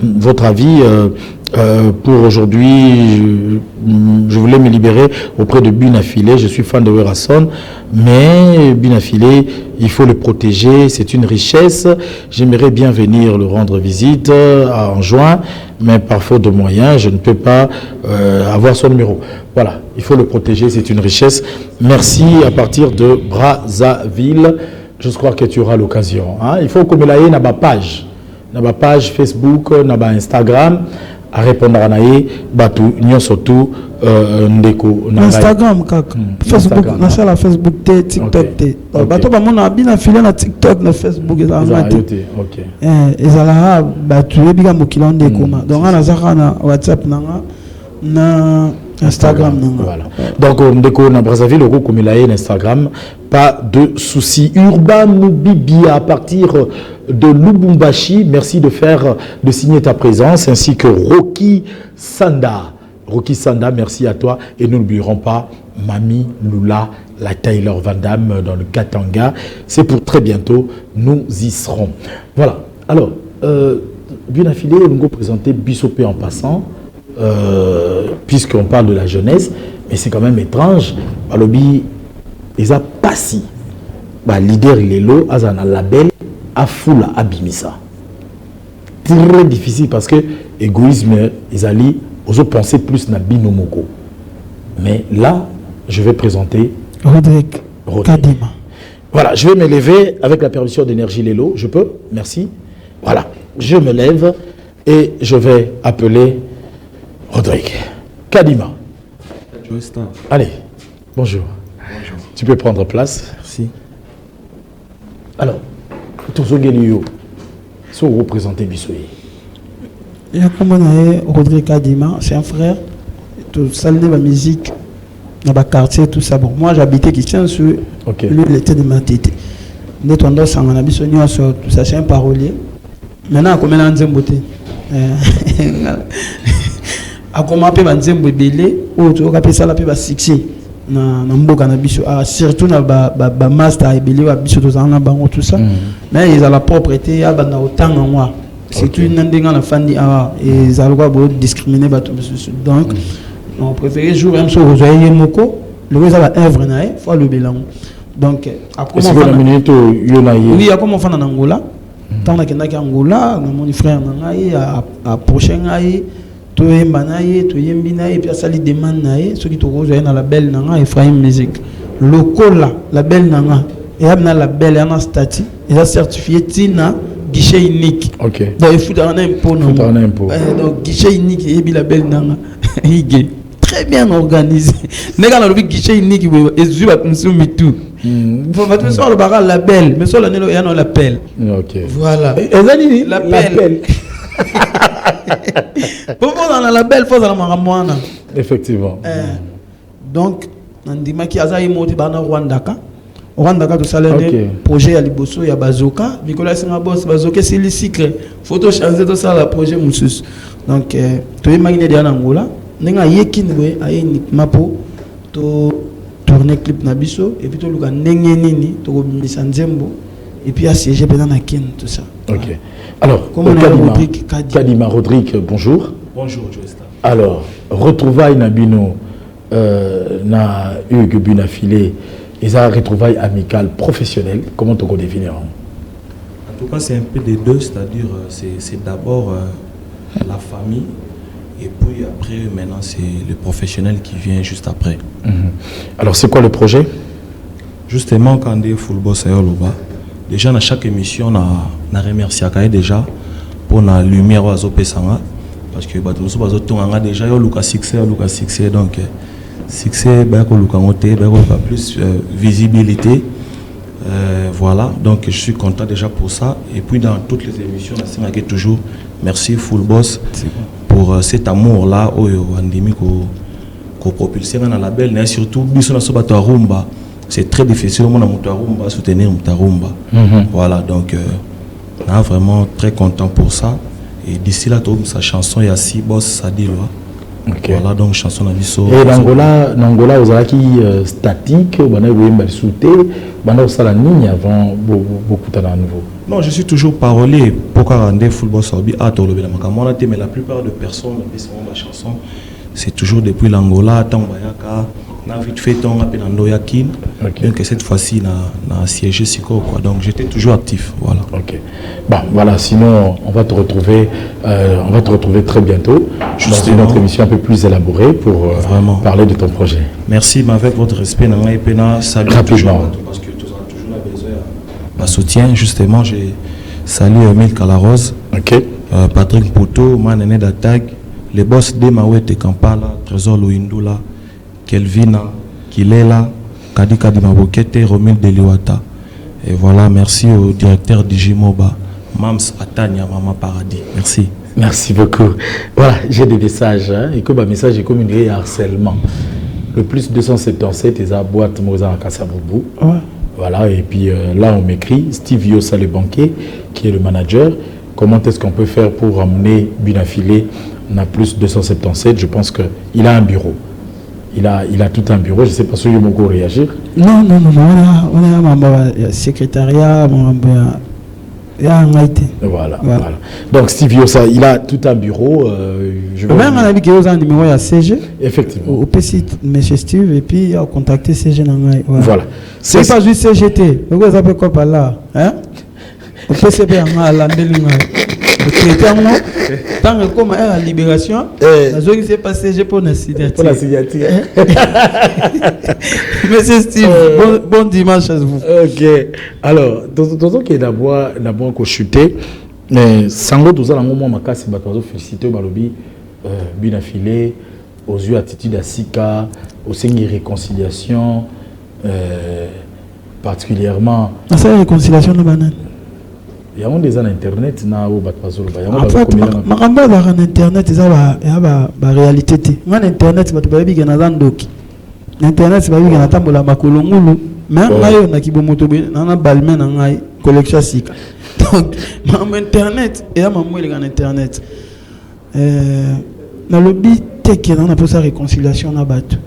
votre avis. Pour aujourd'hui, je voulais me libérer auprès de Binafilé. Je suis fan de Werason, mais Binafilé, il faut le protéger. C'est une richesse. J'aimerais bien venir le rendre visite en juin, mais par faute de moyens, je ne peux pas avoir son numéro. Voilà, il faut le protéger. C'est une richesse. Merci à partir de Brazzaville. Je crois que tu auras l'occasion. Hein? Il faut que me l'aille dans ma page Facebook, dans ma Instagram. À répondre à naïe batu nyon surtout ndeko Instagram kaka Facebook na ça la Facebook TikTok bato ba mona bina filé na TikTok na Facebook za amate OK ezala batu ebika mokila ndeko ma donc ana zaka na WhatsApp na Instagram nanga voilà donc ndeko na Brazzaville oko komelaye na Instagram pas de souci. Urbain Bibi à partir de Lubumbashi, merci de signer ta présence, ainsi que Rocky Sanda. Rocky Sanda, merci à toi. Et nous n'oublierons pas Mami Lula, la Taylor Van Damme dans le Katanga. C'est pour très bientôt, nous y serons. Voilà. Alors, bien affilé, nous allons présenter Bissopé en passant, puisqu'on parle de la jeunesse, mais c'est quand même étrange. Balobi, ils ont passé. Leader Lelo, a un label. À foula abimisa. Très difficile parce que égoïsme, ils allaient aux autres penser plus na binomoko. Mais là, je vais présenter Rodrigue Kadima. Voilà, je vais me lever avec la permission d'Énergie Lelo. Je peux? Merci. Voilà, je me lève et je vais appeler Rodrigue Kadima. Allez, bonjour. Bonjour. Tu peux prendre place. Merci. Alors, si vous représentez Bissoye. Il y a comme Rodrigue Kadima, c'est un frère. Tout ça, la musique, dans le quartier, tout ça. Bon, moi, j'habitais Christian sur lui, il était de ma tête. Nous sommes dans un Bissoye, tout ça, c'est un parolier. Maintenant, comme il a un zemboté. A comment on peut un zembobélé, ou tu as ça, la peut succès. Na mboka na biso surtout na ba master ebeli wa biso to zanga bango tout ça mais ils ont la propriété ya bana otanga moi c'est une ndinga na fandi et ils ont quoi discriminer bato donc on préfère jour même so rozoye moko le reste va œuvre na faut le bilan donc à comment oui à comment faire en Angola tant na kenda ki Angola mon frère na ngai à prochain ngai to yembanaye to yembinaye puis ça lui demande naye ceux qui to rejoindre dans la belle nanga Ephraim musique lokola la belle nanga et abna la belle en statut et ça certifié tina guichet unique donc il faut un impôt non donc guichet unique et bi la belle nanga il est très très bien organisé. N'est pas le guichet unique et zuba comme ça mais tout. Faut pas tout ça le barrage label, mais ça le nélo et on l'appelle. OK. Voilà. Et l'appel. Pour dans la label faut dans la moana. Effectivement. Donc Nandima qui aza imoti bana Rwanda ka. Rwanda ka to salene projet ya liboso ya bazoka, Nicolas Singa boss bazoka c'est le cycle. Photo changer tout ça la projet musus. Donc to imaginer de Angola, nenga yekinwe ayeni mapo to tourner clip na biso et puis to luka ndenge nini to komisa nzembo et puis assiéger pendant na kin tout ça. OK. Alors, Kadima Rodrigue, bonjour. Bonjour, Joesta. Alors, retrouvailles Nabino na Hugues Bunafilé, ils ont retrouvailles amicales professionnelles. Comment tu peux définir? En tout cas, c'est un peu des deux, c'est-à-dire c'est d'abord la famille et puis après, maintenant, c'est le professionnel qui vient juste après. Alors, c'est quoi le projet? Justement, quand on est full boss à Yoloba, déjà dans chaque émission, on a remercié déjà pour la lumière à Zopesanga parce que nous déjà eu succès, donc succès, plus visibilité. Voilà, donc je suis content déjà pour ça. Et puis dans toutes les émissions, on a toujours merci Full Boss pour cet amour-là qu'on propulse dans la label, et surtout Rumba. C'est très difficile de soutenir Rumba. Voilà, donc on est vraiment très content pour ça. Et d'ici là, sa chanson, il y a 6 boss, ça dit là. Voilà, donc chanson d'Abisso. Et l'Angola, vous avez statique, vous avez sauté, vous avez la ligne avant beaucoup de nouveau. Non, je suis toujours parolier. Pourquoi rendre Full Boss Obi à Tolobe la Makamona, mais la plupart des personnes, ma chanson, c'est toujours depuis l'Angola, Tambayaka. On a vite fait ton appel en Doyakin, donc cette fois-ci on a siégé Siko, quoi. Donc j'étais toujours actif, voilà. OK. Bon, voilà, sinon on va te retrouver très bientôt dans une autre émission un peu plus élaborée pour parler de ton projet. Merci, mais avec votre respect, salut rapidement parce que tu as toujours besoin de soutien. Justement, j'ai salué Emile Calarose, Patrick Poto, Manené d'Attaque, les boss de Mawete Kampala, Trésor Loindula, Kelvina, Kilela, Kadi Mabokete, Romil Deliwata. Et voilà, merci au directeur d'Igimoba, Mams Atania, Mama Paradis. Merci. Merci beaucoup. Voilà, j'ai des messages. Et que le message est comme une harcèlement. Le plus 277 est à boîte Moza à Kassaboubou. Voilà, et puis là on m'écrit Steve Yossa le banquier, qui est le manager. Comment est-ce qu'on peut faire pour amener Bunafilé à plus 277? Je pense qu'il a un bureau. Il a tout un bureau, je ne sais pas si je peux réagir. Non, on a un secrétariat, voilà. Donc Steve Yossa, il a tout un bureau. Même on a vu qu'il y a un numéro à CG. Effectivement. Au PC, M. Steve, et puis il a contacté CG. Voilà. C'est pas juste CGT. Vous avez quoi par là? Au PC, à la tant que comme à la libération, la s'est passé pour la signature. Monsieur Steve, bon dimanche à vous. OK. Alors, dans qui est d'abord chuté, mais sans doute vous allez un moment makasi batozo féliciter balobi Bunafilé aux yeux attitude à Sika, au sein de réconciliation particulièrement. Ça réconciliation de banane. Il y a des gens internet na au batpazolo ba en fait makamba ba internet ça ba réalité te na internet ba to ba bi na zandoki internet ba bi na tambola makolongulu mais ngayo na kibomoto na balme na ngai collection Sika donc internet et à mamwele na internet na lobby teke na pour sa réconciliation na bato.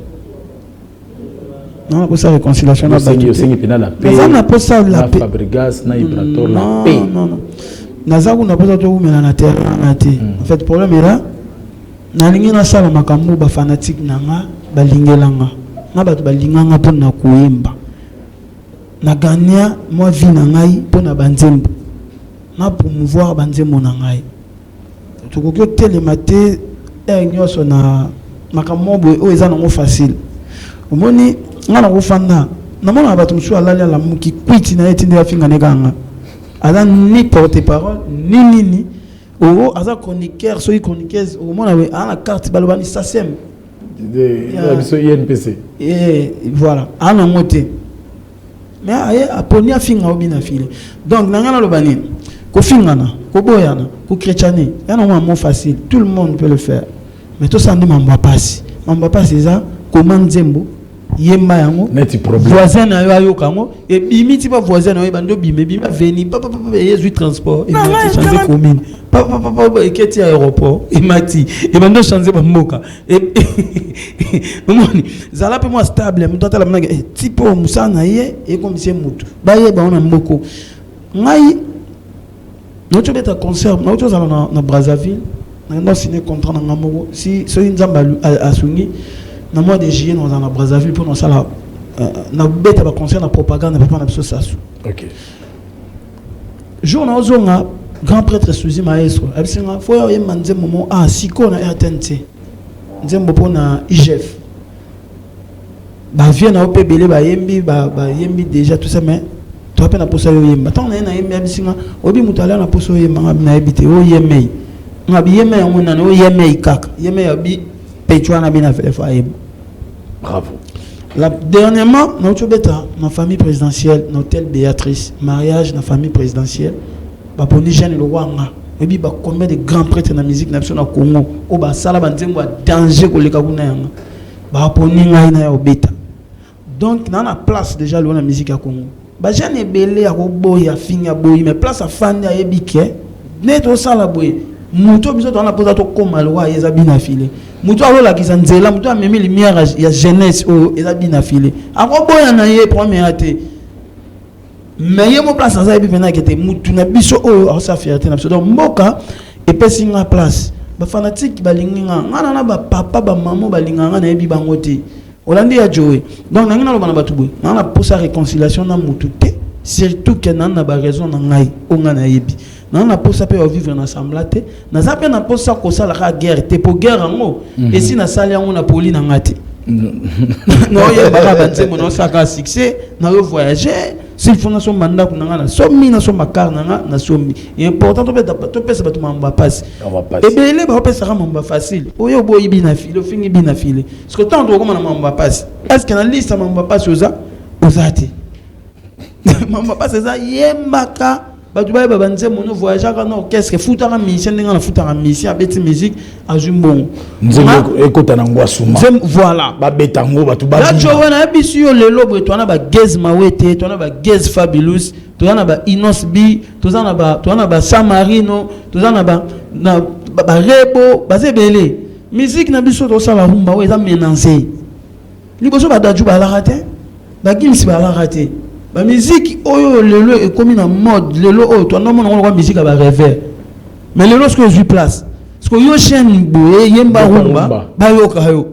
Non, pour ça réconciliation na ba. Na pour ça la paix. Fabregas na Ibrator la paix. Non. Nazaku na pour ça to mena na terre na te. En fait problème est là. Na lingi na sala makambo ba fanatique nanga ba lingelanga. Na ba to ba linganga pour na kuimba. Na gagner moi vie na ngai pour na banzembo. Na promouvoir banzembo na ngai. To ko télématé nyoso na makambo o eza na facile. Omoni ngana kufanda namona bato msu alali ala muki kwiti na etinde afinga neganga ala ni porte parole ni aza chroniqueur so chroniqueuse au mona we ala carte balobani sasem INPC. Et voilà, en a monté. Mais à poni a finga obina file. Donc nangana lo bani. Ko fingana, ko boyana, ko chrétiané. Il y a un mot facile, tout le monde peut le faire. Mais tout ça ne m'a pas passé. M'a pas c'est ça comment zembo yemba yango voisin na yo ayo kango et bimi ti ba voisin na yo bando bimi bimi veni papa yezu transport et mati changer commune papa et keti aéroport et mati et bando changer ba mboka et moni zala pe moi stable mto tala mna tipo musana ye et comme c'est mutu ba ye ba on mboko ngai no tu beta concert no tu zala na Brazzaville na signé contrat na ngamoko si so nzamba asungi na mois de juillet nous en a Brazzaville pour nous ça là na beta ba concert na propagande papa na biso sasu. OK. Jour na ozonga grand prêtre Suzy Maestro abisinga fo yo manze momo siko na RTNC nzembo pona IGF ba vient na opebele ba yembi ba yembi déjà tout ça mais to apena posa yo yemba tant na yembi abisinga obi mutala na poso yemba na ebite o yemei ngabi yemei ngona no yemei kaka yemei abi Pétuana bien fait bravo. Dernièrement, ma famille présidentielle, l'hôtel Béatrice, mariage, la famille présidentielle, pour les jeunes, le roi, et puis combien de grands prêtres dans la musique nationale au Congo, au Basala, danger pour les Kagouna, pour les Naina au Beta. Donc, dans la place déjà, la musique à Congo. J'ai une belle à Roboy, à Finga Boy, mais place à Fandi à Ebike, net au Salaboy. Muto biso tona poza to koma lwa eza bina file muto alola kizanzela muto amemi lumière ya jeunesse o eza bina file akoboya na ye premier ate mais ye mo place ça ebi pena kete mutu na biso o asa fierté na biso donc mboka et pesinga place ba fanatique balinginga ngana na ba papa ba maman balinganga na ebi bangote olandi ya joe donc nangina lo bana batubwe na posa réconciliation na mutu te surtout que na ba raison na ngai o ngana yebi non na posa pe vivre na semblate na za pe na posa ko sala ka guerre te po guerre ngo et si na sali yango na poli na ngati no ye baka banze mo no saka succès na yo voyager s'il faut na so manda ku na somi na so makar na somi et important to pesa batu mamba passe et bien les ba pesa ka mamba facile oyo boyi bina file fingi bina file parce que tant to ko na mamba passe est-ce que na liste mamba passe ozati mamba passe ça yembaka batu ba banze mono voyager ka no qu'est-ce que futa ka mission ndinga na futa ka mission abeti musique azumbon nzembo ekota na ngwasuma voilà ba betango batu ba la chouana bisu yo lelo bwe twana ba gaz mawete twana ba gaz fabulous twana ba inos bi twana ba samarino twana ba rebo bazebele musique na biso to sala rumba we za mélanger liboso ba daju ba la raté ba kimsi ba la raté la musique oyo lelo est comme une mode lelo oyo toi non mon musique à ba rêver mais lelo ce que je place parce que yo chaîne boye yemba rumba ba yo ka yo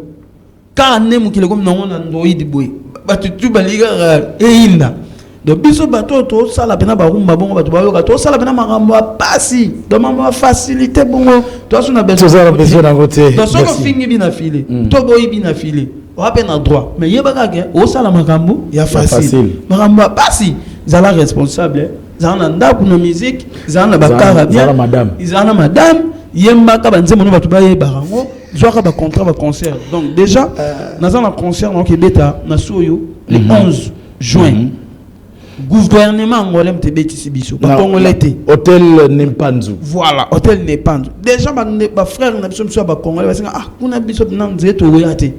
ka ne mu kile comme non na ndoidi boye ba tu baliga inda donc biso bato to sala pena ba rumba bongo bato ba yo ka to sala pena makambo pasi donc makambo facilité bongo to suna besoin d'un côté donc so ko fingi bina file to boyi bina file on a peine droit mais il y a pas au sala makambo il y a facile makambo pasi zala responsable zana ndaku na musique zana bakara bien zana madame yemba ka banze mono batu ba yeba rango zwaka ba contrat ba concert donc déjà na zana concert donc beta na soyo le 11 juin gouvernement ngolé mtebeti sibiso ba congolais hôtel Nempanzu voilà hôtel Nempanzu déjà ba frère na biso ba congolais ba singa kuna biso na nzeto oyate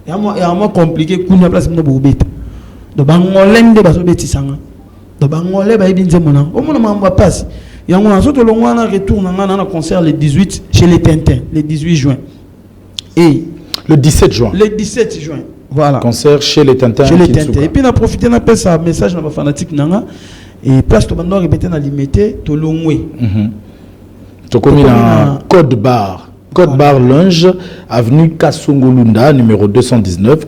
il y a un compliqué kuna place mno bobeta do bangolende bazobeti sanga do bangolé ba ibinze mona o mona mamba passe yango na soto longwana retourne na concert le 18 chez les Tintins le 18 juin et le 17 juin voilà concert chez les Tintins et puis on a profité na pesa un message na ba fanatique nanga et place to bando répéter na limité to longwe to komi na code bar Lunge, avenue Kassongolunda, numéro 219,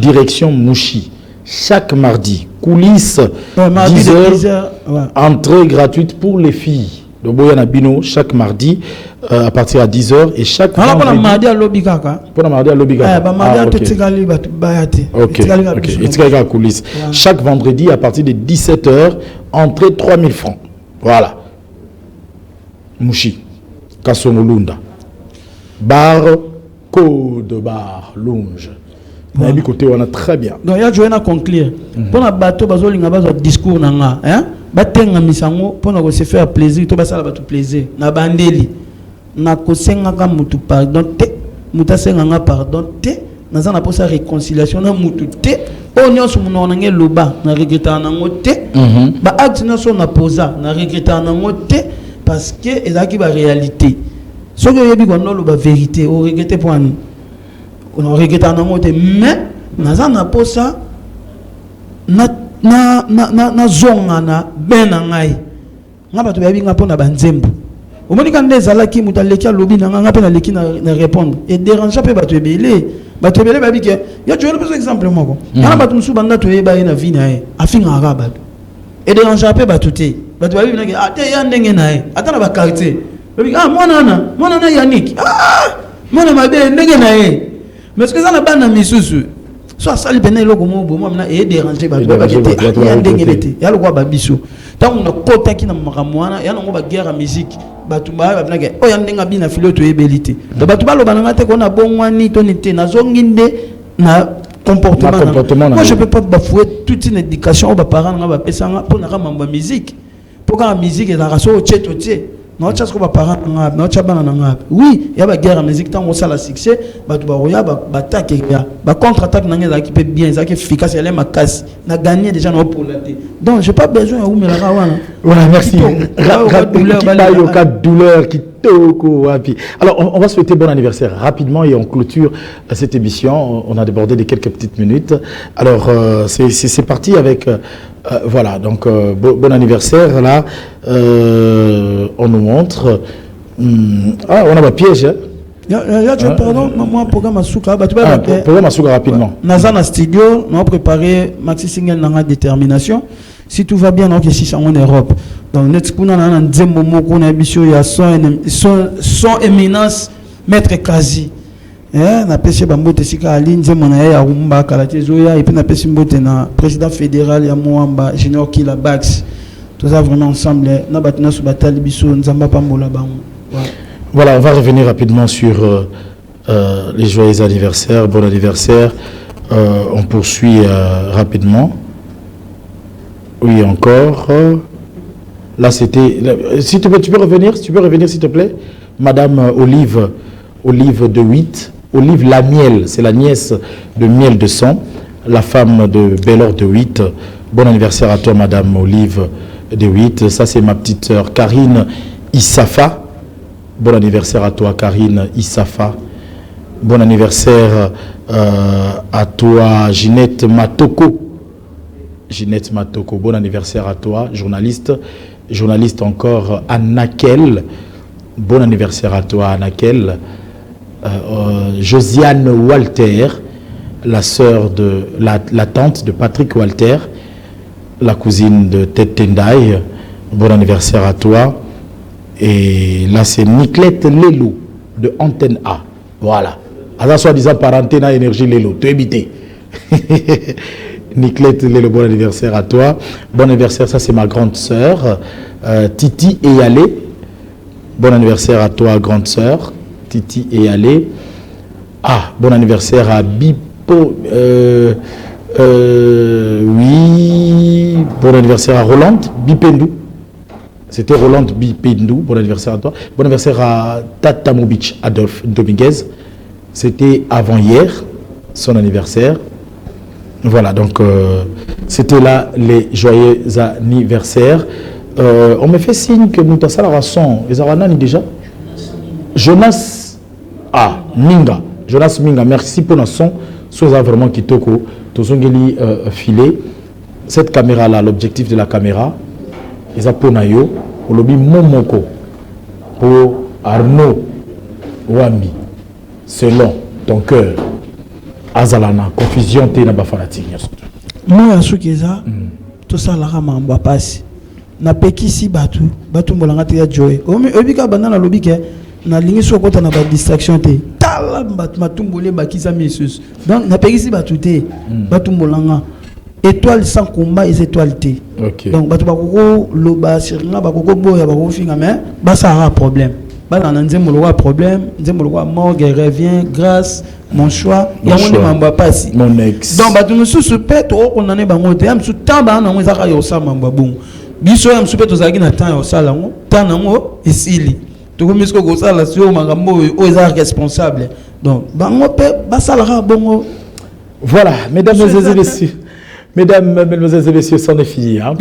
direction Mouchi. Chaque mardi, coulisses, 10h, entrée gratuite pour les filles. De Boyana Bino, chaque mardi, à partir à 10h, et chaque mardi à Lobigaka. Chaque vendredi, à partir de 17h, entrée 3000 francs. Voilà. Mouchi. Kassongolunda. Bar Code Bar Lunge. Voilà. Côté on a très bien. Donc il y a joué à conclure. Pour un bateau bazo linga bazo discours nanga, hein? Batenga misango pour na se faire plaisir, to basala bato plaisir. Na bandeli. Na kosenga ka mutu pardon te, muta senga nga pardon te, na za na posa réconciliation na mutu te. O nyonso muno na nge loba na regretta nango te. Ba acte na so na posa na regretta nango te parce que ezaki ba réalité. Ce que yebi ko no loba vérité, o regretter pour on regrette en amour mais naza na posa na zonga na benangai ngaba to yabi ngapo na banzembo omoni kan ndezala ki mutaleki lobi na ngapa na leki na répondre et déranger pe bato ebele babi ke ya tu veux exemple moko na bato musu banda to yeba na vie na e afinga araba et déranger pe bato te bato babi na ke ate ya ndenge na e ata na ba quartier babi mwana na Yannick mwana mabe ndenge na e. Mais ce que ça n'a pas de misusu, soit ça libéré le gomo bomo na et déranger ba ba kete ya ndengelete ya lokwa ba biso tant on a kota ki na makamwana ya ngo ba guerre musique ba tumba ba nage o ya ndenga bi na filo to ebelite to ba tuba lo bananga te ko na bongwani to nite na zonginde na comportement. Moi je peux pas bafouer toute une éducation aux parents nga ba pesanga pour na mamba musique pour quand la musique est la raso cheto tie. Non, tu as ce qu'on va parler, non, tu as pas d'angab. Oui, il y a la guerre en musique, tant qu'on sait la succès, bah tu vas regarder, bah attaque, bah contre-attaque, n'a rien qui peut bien, ça qui est efficace, elle est ma casse, n'a gagné déjà non pour la tête. Donc j'ai pas besoin de me la rawana. Voilà, merci. Douleur qui toko. Alors on va souhaiter bon anniversaire rapidement et on clôture cette émission. On a débordé de quelques petites minutes. Alors c'est parti avec. Voilà, donc bon anniversaire là. On nous montre. On a un piège. Pardon, moi programme Asuka. Programme Asuka rapidement. Nazana studio, nous avons préparé Maxi Single dans la détermination. Si tout va bien, on est 600 en Europe. Donc nous avons un moment qu'on a il y a son éminence maître Kazi. Na pesi bambote sika ali nzemo na ya rumba kala tezoya et puis na pesi mbote na président fédéral ya Moamba Junior Kila Bax. Tout ça vraiment ensemble na batina su batali biso nzamba pambola bango. Voilà, on va revenir rapidement sur les joyeux anniversaires, bon anniversaire. On poursuit rapidement. Oui, encore. Là c'était si tu peux revenir s'il te plaît, madame Olive de 8. Olive la Miel, c'est la nièce de Miel de Sang, la femme de Bellor de 8. Bon anniversaire à toi, madame Olive de 8. Ça, c'est ma petite sœur Karine Issafa. Bon anniversaire à toi, Karine Issafa. Bon anniversaire à toi, Ginette Matoko. Ginette Matoko, bon anniversaire à toi, journaliste. Journaliste encore, Anakel. Bon anniversaire à toi, Anakel. Josiane Walter, la sœur de la tante de Patrick Walter, la cousine de Ted Tendai. Bon anniversaire à toi. Et là c'est Niclette Lelo de Antenne A. Voilà. Alors soi-disant parenté na énergie Lelo, tu évité. Niclette Lelo, bon anniversaire à toi. Bon anniversaire, ça c'est ma grande sœur Titi Eyalé. Bon anniversaire à toi, grande sœur Titi Eyalé. Ah, bon anniversaire à Bipo. Oui, bon anniversaire à Roland Bipendou. C'était Roland Bipendou. Bon anniversaire à toi. Bon anniversaire à Tata Mobich Adolphe Dominguez. C'était avant-hier, son anniversaire. Voilà, donc c'était là les joyeux anniversaires. On me fait signe que nous avons la son. Ils ont déjà Jonas Minga. Jonas Minga, merci pour notre son. Sois vraiment kitoko. Tozongeli filé. Cette caméra là, l'objectif de la caméra, ils ont pour Nayo, pour le Momoko, pour Arnaud Wambi, selon ton cœur. Azalana, confusion, t'es na bafanatique. Moi, ce qui est ça, tout ça, la rama en passe. Na pekisi batu mbolanga te ya joy. Obika banana lobike na lingi sokota na ba distraction te. Tala matumbole bakisa mesus. Donc na pekisi batu te, batu mbolanga. Étoile sans combat et étoile te. Okay. Donc batu bakoko loba sirna bakoko boya bakoko finga mais ba ça a problème. bala na nzembo lo problème nzembo lo morgue revient grâce mon choix ya ngoni mamba pasi mon ex donc batu mususu pe to okondane bango te am su tamba na ngwe zaka yo sa mamba bongo biso ya mususu pe to zaki na temps yo sala ngo temps nango isili to komisko ko sala sio makambo o za responsable donc bango pe basala bongo. Voilà, mesdames et messieurs. Mesdames, mesdemoiselles et messieurs, c'en est fini. Hein,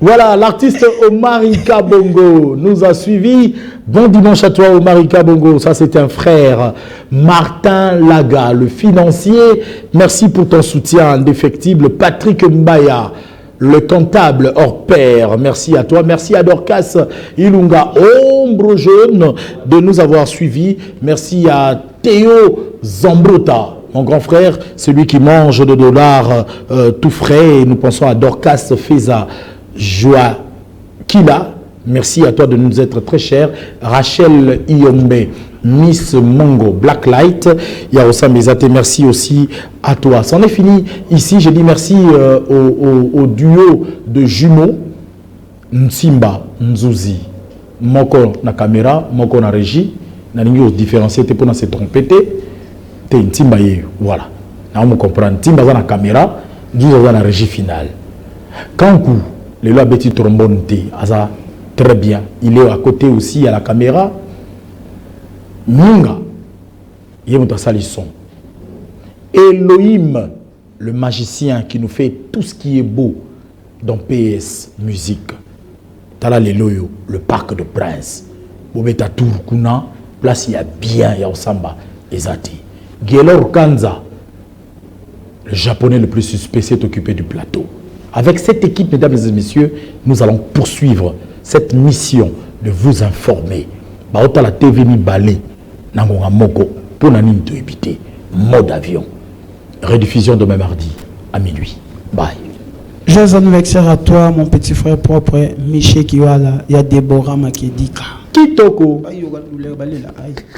voilà, l'artiste Omarika Bongo nous a suivis. Bon dimanche à toi, Omarika Bongo. Ça, c'est un frère. Martin Laga, le financier. Merci pour ton soutien indéfectible. Patrick Mbaya, le comptable hors pair. Merci à toi. Merci à Dorcas Ilunga, ombre jaune, de nous avoir suivis. Merci à Théo Zambrota, mon grand frère, celui qui mange de dollars tout frais. Et nous pensons à Dorcas Feza Joaquila. Merci à toi de nous être très cher. Rachel Iombe, Miss Mongo, Blacklight, Yarosa Mezate, merci aussi à toi. C'en est fini ici. Je dis merci au duo de jumeaux, Nsimba, Nzuzi, Moko na caméra, Moko na régie. Na ningo différencier te pour se tromper te Nsimba ye, voilà. Na on comprend. Nsimba za na caméra, Nzuzi za na régie finale. Kankou, le loi Betty trombone te, aza très bien. Il est à côté aussi à la caméra. Munga, son. Elohim, le magicien qui nous fait tout ce qui est beau dans PS Musique. Tala Leloyo, le parc de Prince. Bobeta Tourkuna, place il y a bien, il y a Osamba, Ezati. Gelor Kanza, le japonais le plus suspect, s'est occupé du plateau. Avec cette équipe, mesdames et messieurs, nous allons poursuivre cette mission de vous informer. Baota la TV ni balé. Nangonga Moko, pour Nanim de éviter. Mode avion. Rediffusion demain mardi à minuit. Bye. Joyeux anniversaire à toi, mon petit frère propre, Miché Kiwala. Il y a Déborah Makedika. Kitoko.